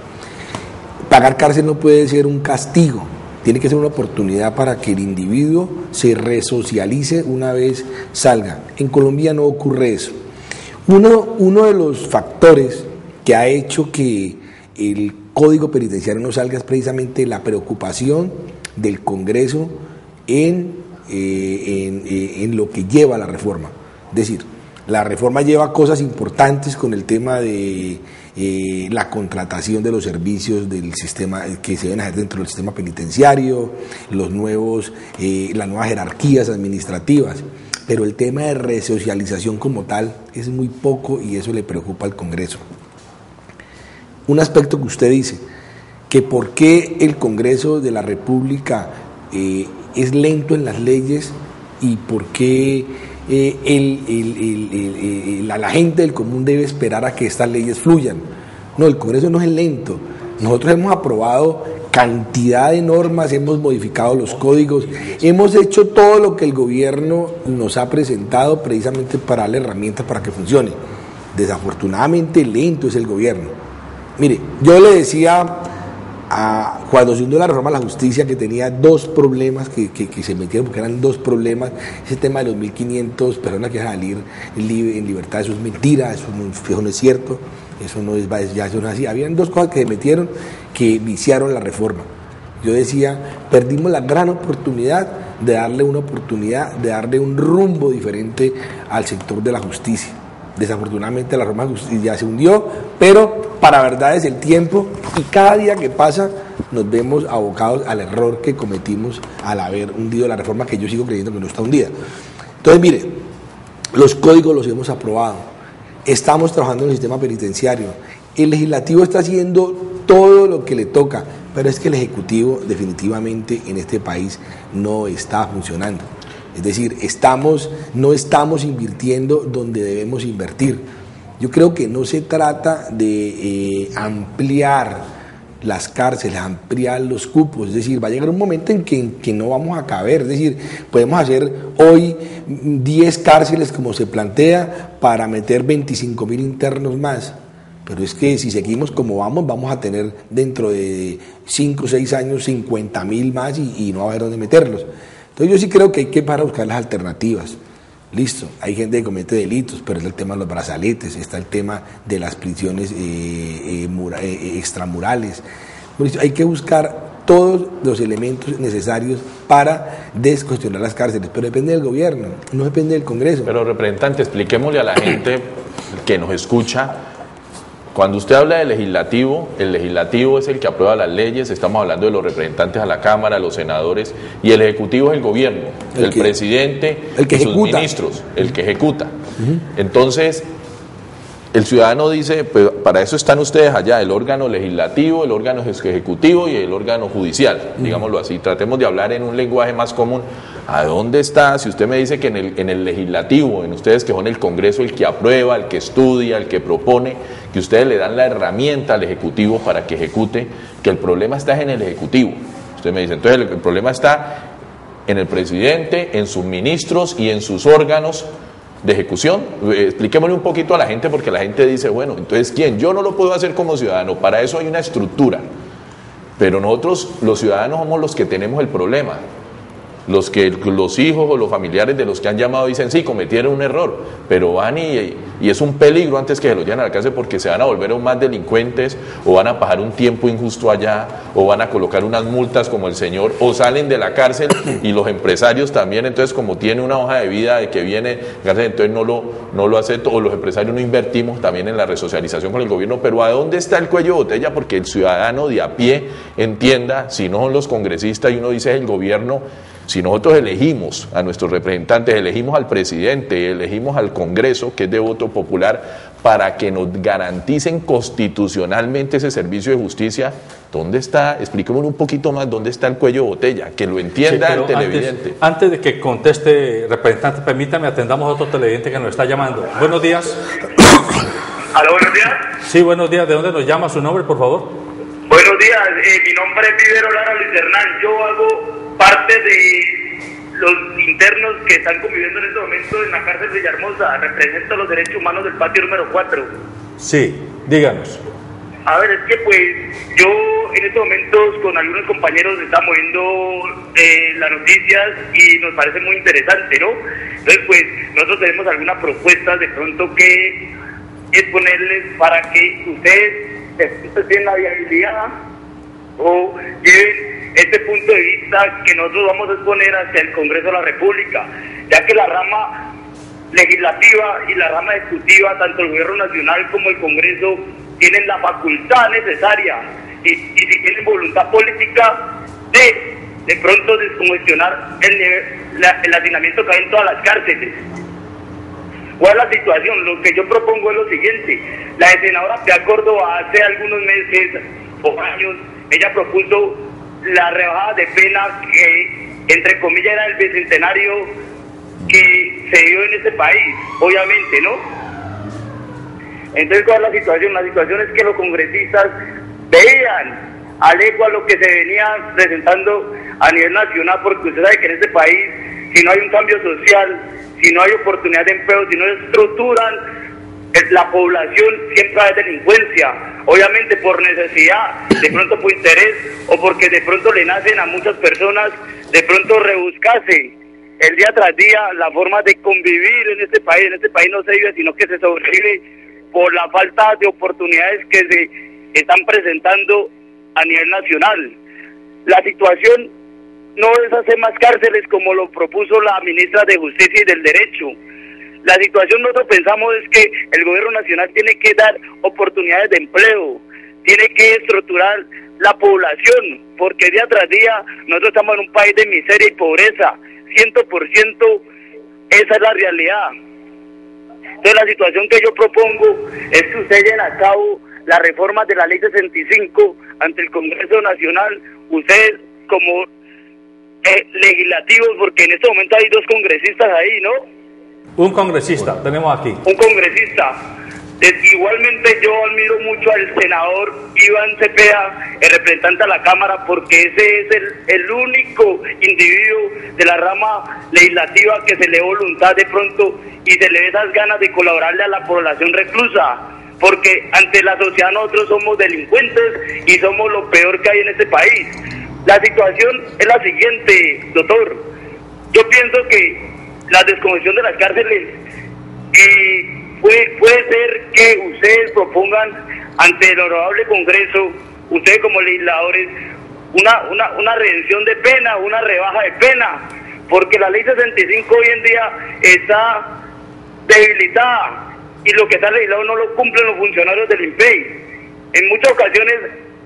Pagar cárcel no puede ser un castigo, tiene que ser una oportunidad para que el individuo se resocialice una vez salga. En Colombia no ocurre eso. Uno de los factores que ha hecho que el Código Penitenciario no salga es precisamente la preocupación del Congreso en lo que lleva la reforma. Es decir, la reforma lleva cosas importantes con el tema de la contratación de los servicios del sistema que se deben hacer dentro del sistema penitenciario, las nuevas jerarquías administrativas, pero el tema de resocialización como tal es muy poco y eso le preocupa al Congreso. Un aspecto que usted dice, que por qué el Congreso de la República es lento en las leyes y por qué la gente del común debe esperar a que estas leyes fluyan. No, el Congreso no es lento. Nosotros hemos aprobado cantidad de normas, hemos modificado los códigos, hemos hecho todo lo que el gobierno nos ha presentado precisamente para darle herramientas para que funcione. Desafortunadamente lento es el gobierno. Mire, yo le decía cuando se hundió la reforma a la justicia que tenía 2 problemas que se metieron, porque eran 2 problemas. Ese tema de los 1.500 personas que van a salir en libertad, eso es mentira, eso no es cierto, eso no es así. Habían 2 cosas que se metieron que viciaron la reforma. Yo decía, perdimos la gran oportunidad de darle un rumbo diferente al sector de la justicia. Desafortunadamente la reforma de justicia ya se hundió, pero para verdad es el tiempo y cada día que pasa nos vemos abocados al error que cometimos al haber hundido la reforma, que yo sigo creyendo que no está hundida. Entonces, mire, los códigos los hemos aprobado, estamos trabajando en el sistema penitenciario, el legislativo está haciendo todo lo que le toca, pero es que el ejecutivo definitivamente en este país no está funcionando. Es decir, no estamos invirtiendo donde debemos invertir. Yo creo que no se trata de ampliar las cárceles, ampliar los cupos, es decir, va a llegar un momento en que no vamos a caber, es decir, podemos hacer hoy 10 cárceles como se plantea para meter 25.000 internos más, pero es que si seguimos como vamos a tener dentro de 5 o 6 años 50.000 más y no va a haber dónde meterlos. Entonces yo sí creo que hay que para buscar las alternativas. Listo, hay gente que comete delitos, pero es el tema de los brazaletes, está el tema de las prisiones extramurales. Hay que buscar todos los elementos necesarios para descuestionar las cárceles, pero depende del gobierno, no depende del Congreso. Pero representante, expliquémosle a la gente que nos escucha, cuando usted habla de legislativo, el legislativo es el que aprueba las leyes, estamos hablando de los representantes a la Cámara, los senadores, y el ejecutivo es el gobierno, el presidente, y sus ministros, el que ejecuta. Entonces, el ciudadano dice, pues para eso están ustedes allá, el órgano legislativo, el órgano ejecutivo y el órgano judicial, digámoslo así, tratemos de hablar en un lenguaje más común. ¿A dónde está? Si usted me dice que en el legislativo, en ustedes que son el Congreso, el que aprueba, el que estudia, el que propone, que ustedes le dan la herramienta al Ejecutivo para que ejecute, que el problema está en el Ejecutivo. Usted me dice, entonces el problema está en el presidente, en sus ministros y en sus órganos de ejecución. Expliquémosle un poquito a la gente, porque la gente dice, bueno, entonces ¿quién? Yo no lo puedo hacer como ciudadano, para eso hay una estructura, pero nosotros los ciudadanos somos los que tenemos el problema. Los hijos o los familiares de los que han llamado dicen, sí, cometieron un error, pero van y es un peligro antes que se los lleven a la cárcel, porque se van a volver aún más delincuentes, o van a pasar un tiempo injusto allá, o van a colocar unas multas como el señor, o salen de la cárcel, y los empresarios también, entonces como tiene una hoja de vida de que viene cárcel, entonces no lo acepto, o los empresarios no invertimos también en la resocialización con el gobierno. Pero ¿a dónde está el cuello de botella? Porque el ciudadano de a pie entienda, si no son los congresistas y uno dice el gobierno. Si nosotros elegimos a nuestros representantes, elegimos al presidente, elegimos al Congreso, que es de voto popular, para que nos garanticen constitucionalmente ese servicio de justicia, ¿dónde está? Explíqueme un poquito más, ¿dónde está el cuello de botella? Que lo entienda el televidente. Antes de que conteste, representante, permítame, atendamos a otro televidente que nos está llamando. Buenos días. ¿Aló, buenos días? Sí, buenos días. ¿De dónde nos llama? ¿Su nombre, por favor? Buenos días, mi nombre es Vivero Lara Luis Hernán. Yo hago parte de los internos que están conviviendo en este momento en la cárcel de Villahermosa. Represento los derechos humanos del patio número 4. Sí, díganos. A ver, es que pues yo en estos momentos con algunos compañeros estamos viendo las noticias y nos parece muy interesante, ¿no? Entonces pues nosotros tenemos algunas propuestas de pronto que exponerles para que ustedes tienen la viabilidad o lleven este punto de vista que nosotros vamos a exponer hacia el Congreso de la República, ya que la rama legislativa y la rama ejecutiva, tanto el Gobierno Nacional como el Congreso, tienen la facultad necesaria y si tienen voluntad política de pronto descongestionar el hacinamiento que hay en todas las cárceles. ¿Cuál es la situación? Lo que yo propongo es lo siguiente. La senadora Piedad Córdoba hace algunos meses o años, ella propuso la rebajada de pena que, entre comillas, era el bicentenario que se dio en este país, obviamente, ¿no? Entonces, ¿cuál es la situación? La situación es que los congresistas vean a legua lo que se venía presentando a nivel nacional, porque usted sabe que en este país, si no hay un cambio social, si no hay oportunidad de empleo, si no estructuran la población, siempre hay delincuencia, obviamente por necesidad, de pronto por interés, o porque de pronto le nacen a muchas personas, de pronto rebuscarse el día tras día la forma de convivir en este país. En este país no se vive, sino que se sobrevive por la falta de oportunidades que se están presentando a nivel nacional. La situación no es hacer más cárceles como lo propuso la ministra de Justicia y del Derecho. La situación nosotros pensamos es que el gobierno nacional tiene que dar oportunidades de empleo, tiene que estructurar la población, porque día tras día nosotros estamos en un país de miseria y pobreza, 100%, esa es la realidad. Entonces la situación que yo propongo es que ustedes lleven a cabo la reforma de la ley 65 ante el Congreso Nacional, ustedes como legislativos, porque en este momento hay dos congresistas ahí, ¿no? Un congresista, tenemos aquí. Un congresista. Igualmente yo admiro mucho al senador Iván Cepeda, el representante a la Cámara, porque ese es el único individuo de la rama legislativa que se le da voluntad de pronto y se le ve esas ganas de colaborarle a la población reclusa, porque ante la sociedad nosotros somos delincuentes y somos lo peor que hay en este país. La situación es la siguiente, doctor. Yo pienso que la descongestión de las cárceles puede ser que ustedes propongan ante el honorable Congreso, ustedes como legisladores, una redención de pena, una rebaja de pena, porque la ley 65 hoy en día está debilitada y lo que está legislado no lo cumplen los funcionarios del INPEI. En muchas ocasiones,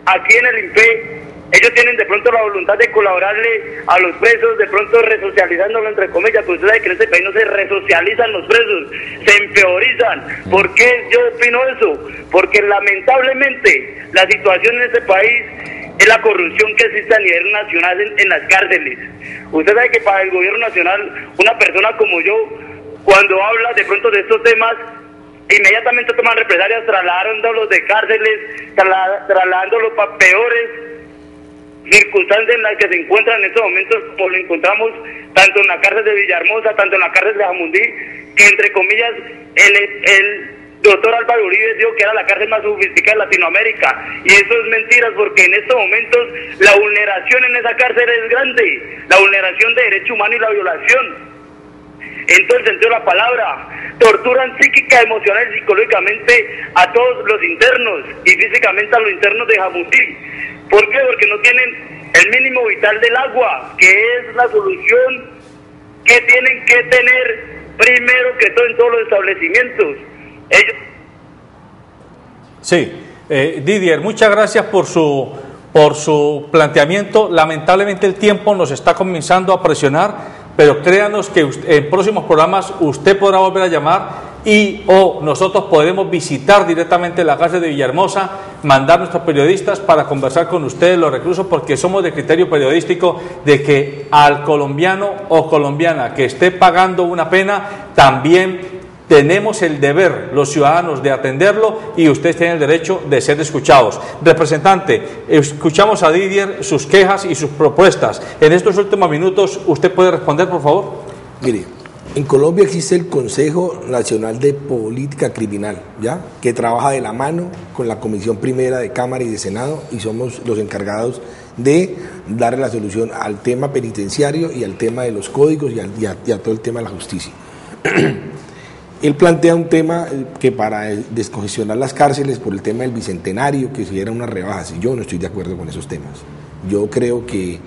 aquí en el INPEI, ellos tienen de pronto la voluntad de colaborarle a los presos, de pronto resocializándolo entre comillas, pues usted sabe que en este país no se resocializan los presos, se empeorizan. ¿Por qué yo opino eso? Porque lamentablemente la situación en este país es la corrupción que existe a nivel nacional en las cárceles. Usted sabe que para el gobierno nacional, una persona como yo, cuando habla de pronto de estos temas, inmediatamente toman represalias trasladándolos de cárceles, trasladándolos para peores circunstancias en las que se encuentran en estos momentos, como lo encontramos tanto en la cárcel de Villahermosa, tanto en la cárcel de Jamundí, que entre comillas el doctor Álvaro Uribe dijo que era la cárcel más sofisticada de Latinoamérica, y eso es mentira, porque en estos momentos la vulneración en esa cárcel es grande, la vulneración de derechos humanos y la violación, en todo el sentido de la palabra. Torturan psíquica, emocional y psicológicamente a todos los internos y físicamente a los internos de Jamundí. ¿Por qué? Porque no tienen el mínimo vital del agua, que es la solución que tienen que tener primero que todo en todos los establecimientos. Ellos... Sí, Didier, muchas gracias por su planteamiento. Lamentablemente el tiempo nos está comenzando a presionar, pero créanos que en próximos programas usted podrá volver a llamar o nosotros podremos visitar directamente la cárcel de Villahermosa, mandar nuestros periodistas para conversar con ustedes, los reclusos, porque somos de criterio periodístico de que al colombiano o colombiana que esté pagando una pena, también tenemos el deber, los ciudadanos, de atenderlo, y ustedes tienen el derecho de ser escuchados. Representante, escuchamos a Didier, sus quejas y sus propuestas. En estos últimos minutos, ¿usted puede responder, por favor? Mire, en Colombia existe el Consejo Nacional de Política Criminal, ¿ya?, que trabaja de la mano con la Comisión Primera de Cámara y de Senado, y somos los encargados de darle la solución al tema penitenciario y al tema de los códigos y a todo el tema de la justicia. Él plantea un tema que para descongestionar las cárceles por el tema del bicentenario, que se diera unas rebajas, y yo no estoy de acuerdo con esos temas. Yo creo que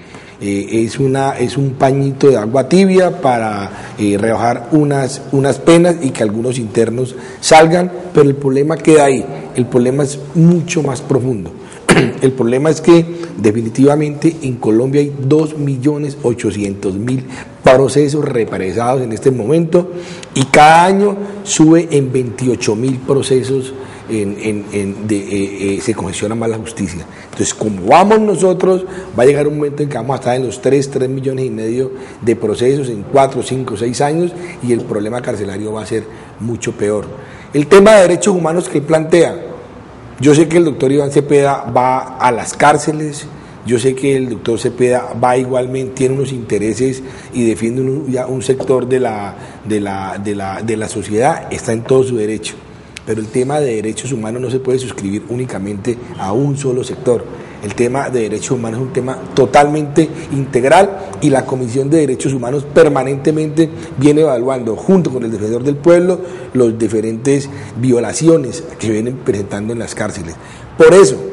es un pañito de agua tibia para rebajar unas penas y que algunos internos salgan, pero el problema queda ahí, el problema es mucho más profundo. El problema es que definitivamente en Colombia hay 2.800.000 procesos represados en este momento, y cada año sube en 28.000 procesos, se congestiona más la justicia. Entonces, como vamos nosotros, va a llegar un momento en que vamos a estar en los 3,5 millones de procesos en 4, 5, 6 años, y el problema carcelario va a ser mucho peor. El tema de derechos humanos que él plantea, yo sé que el doctor Iván Cepeda va a las cárceles, yo sé que el doctor Cepeda va igualmente, tiene unos intereses y defiende un sector de la sociedad, está en todo su derecho, pero el tema de derechos humanos no se puede suscribir únicamente a un solo sector. El tema de derechos humanos es un tema totalmente integral, y la Comisión de Derechos Humanos permanentemente viene evaluando, junto con el Defensor del Pueblo, las diferentes violaciones que vienen presentando en las cárceles. Por eso,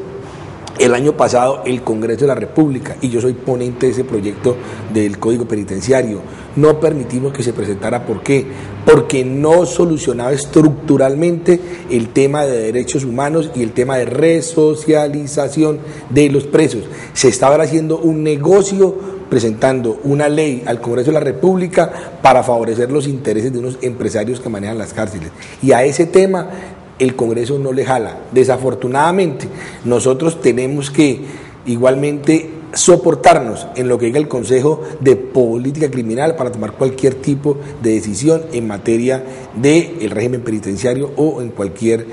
el año pasado el Congreso de la República, y yo soy ponente de ese proyecto del Código Penitenciario, no permitimos que se presentara. ¿Por qué? Porque no solucionaba estructuralmente el tema de derechos humanos y el tema de resocialización de los presos. Se estaba haciendo un negocio presentando una ley al Congreso de la República para favorecer los intereses de unos empresarios que manejan las cárceles, y a ese tema el Congreso no le jala. Desafortunadamente, nosotros tenemos que igualmente soportarnos en lo que diga el Consejo de Política Criminal para tomar cualquier tipo de decisión en materia del régimen penitenciario o en cualquier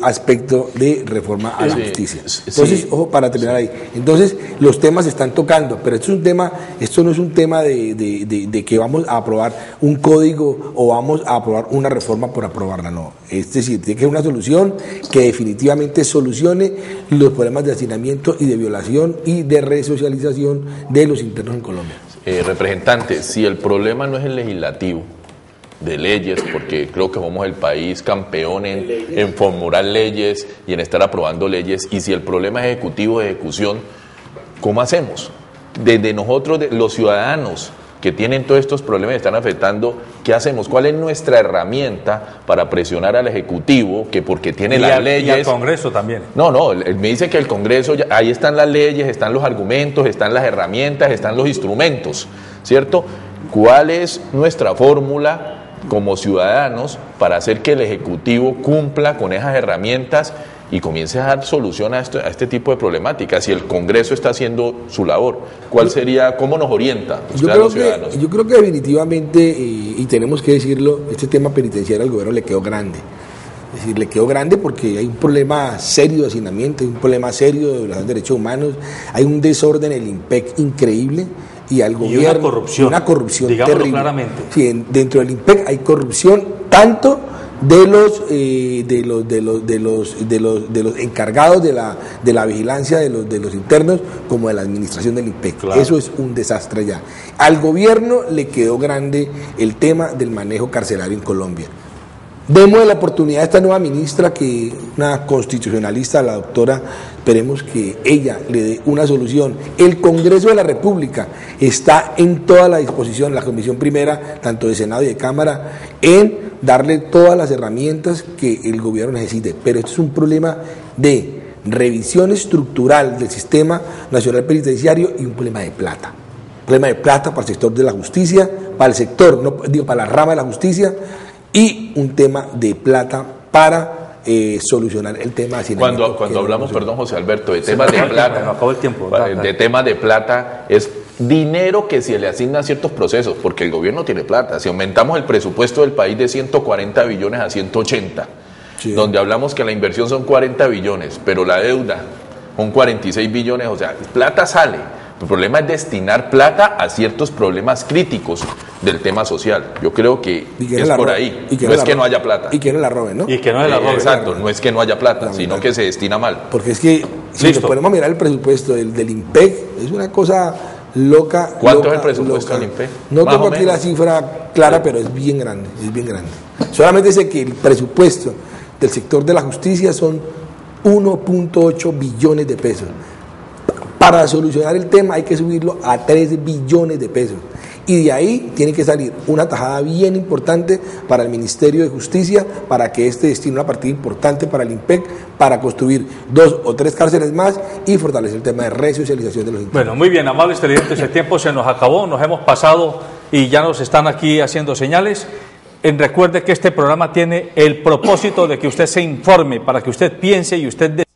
aspecto de reforma a la justicia. Entonces, ojo, para terminar ahí, entonces los temas se están tocando, pero esto no es un tema de que vamos a aprobar un código o vamos a aprobar una reforma por aprobarla, no. Es decir, tiene que ser una solución que definitivamente solucione los problemas de hacinamiento y de violación y de resocialización de los internos en Colombia. Representante, si el problema no es el legislativo, de leyes, porque creo que somos el país campeón en formular leyes y en estar aprobando leyes, y si el problema es ejecutivo de ejecución, ¿cómo hacemos? Desde nosotros, los ciudadanos que tienen todos estos problemas y están afectando, ¿qué hacemos? ¿Cuál es nuestra herramienta para presionar al Ejecutivo, que porque tiene las leyes... Y al Congreso también. No, me dice que el Congreso, ahí están las leyes, están los argumentos, están las herramientas, están los instrumentos, ¿cierto? ¿Cuál es nuestra fórmula como ciudadanos para hacer que el Ejecutivo cumpla con esas herramientas y comience a dar solución a este tipo de problemáticas? Si el Congreso está haciendo su labor, ¿cuál sería, cómo nos orienta usted a los ciudadanos? Yo creo que definitivamente, y tenemos que decirlo, este tema penitenciario al gobierno le quedó grande. Es decir, le quedó grande porque hay un problema serio de hacinamiento, hay un problema serio de violación de derechos humanos, hay un desorden en el IMPEC increíble, y al gobierno una corrupción terrible. Claramente. Sí, dentro del IMPEC hay corrupción tanto de los encargados de la vigilancia de los internos como de la administración del IMPEC. Claro. Eso es un desastre ya. Al gobierno le quedó grande el tema del manejo carcelario en Colombia. Demos la oportunidad a esta nueva ministra, que una constitucionalista, la doctora, esperemos que ella le dé una solución. El Congreso de la República está en toda la disposición, la Comisión Primera, tanto de Senado y de Cámara, en darle todas las herramientas que el gobierno necesite. Pero esto es un problema de revisión estructural del Sistema Nacional Penitenciario y un problema de plata. Un problema de plata para el sector de la justicia, para el sector, no digo, para la rama de la justicia, y un tema de plata para solucionar el tema de hacinamiento. Cuando hablamos, perdón, José Alberto, de temas de plata, no acabó el tiempo, de temas de plata, es dinero que se le asigna a ciertos procesos, porque el gobierno tiene plata. Si aumentamos el presupuesto del país de 140 billones a 180, sí, donde hablamos que la inversión son 40 billones, pero la deuda son 46 billones, o sea, plata sale. El problema es destinar plata a ciertos problemas críticos del tema social. Yo creo que es por ahí. No es que no haya plata. Y que no la roben, ¿no? Y que no la roben. Exacto, no es que no haya plata, sino que se destina mal. Porque es que si nos ponemos a mirar el presupuesto del IMPEC, es una cosa loca. ¿Cuánto es el presupuesto del IMPEC? No tengo aquí la cifra clara, pero es bien grande, es bien grande. Solamente sé que el presupuesto del sector de la justicia son 1.8 billones de pesos. Para solucionar el tema hay que subirlo a 3 billones de pesos. Y de ahí tiene que salir una tajada bien importante para el Ministerio de Justicia, para que destine una partida importante para el IMPEC, para construir 2 o 3 cárceles más y fortalecer el tema de resocialización de los internos. Bueno, muy bien, amables televidentes, el tiempo se nos acabó, nos hemos pasado y ya nos están aquí haciendo señales. Recuerde que este programa tiene el propósito de que usted se informe, para que usted piense y usted decida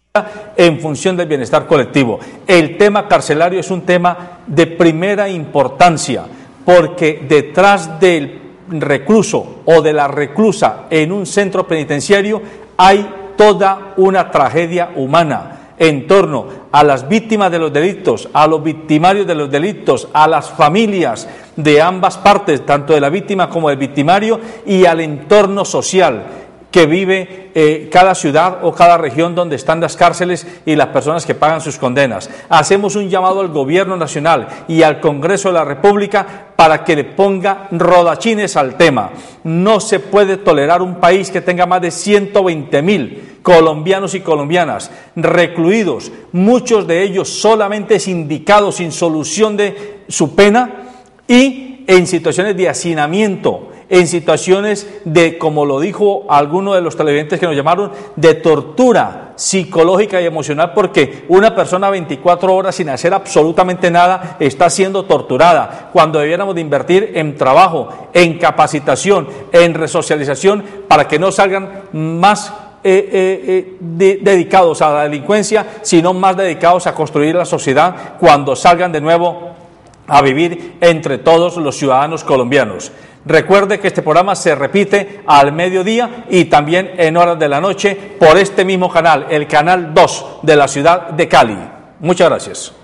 en función del bienestar colectivo. El tema carcelario es un tema de primera importancia, porque detrás del recluso o de la reclusa en un centro penitenciario hay toda una tragedia humana en torno a las víctimas de los delitos, a los victimarios de los delitos, a las familias de ambas partes, tanto de la víctima como del victimario, y al entorno social que vive cada ciudad o cada región donde están las cárceles y las personas que pagan sus condenas. Hacemos un llamado al Gobierno Nacional y al Congreso de la República para que le ponga rodachines al tema. No se puede tolerar un país que tenga más de 120.000 colombianos y colombianas recluidos, muchos de ellos solamente sindicados sin solución de su pena y en situaciones de hacinamiento, en situaciones de, como lo dijo alguno de los televidentes que nos llamaron, de tortura psicológica y emocional, porque una persona 24 horas sin hacer absolutamente nada está siendo torturada, cuando debiéramos de invertir en trabajo, en capacitación, en resocialización, para que no salgan más dedicados a la delincuencia, sino más dedicados a construir la sociedad cuando salgan de nuevo a vivir entre todos los ciudadanos colombianos. Recuerde que este programa se repite al mediodía y también en horas de la noche por este mismo canal, el canal 2 de la ciudad de Cali. Muchas gracias.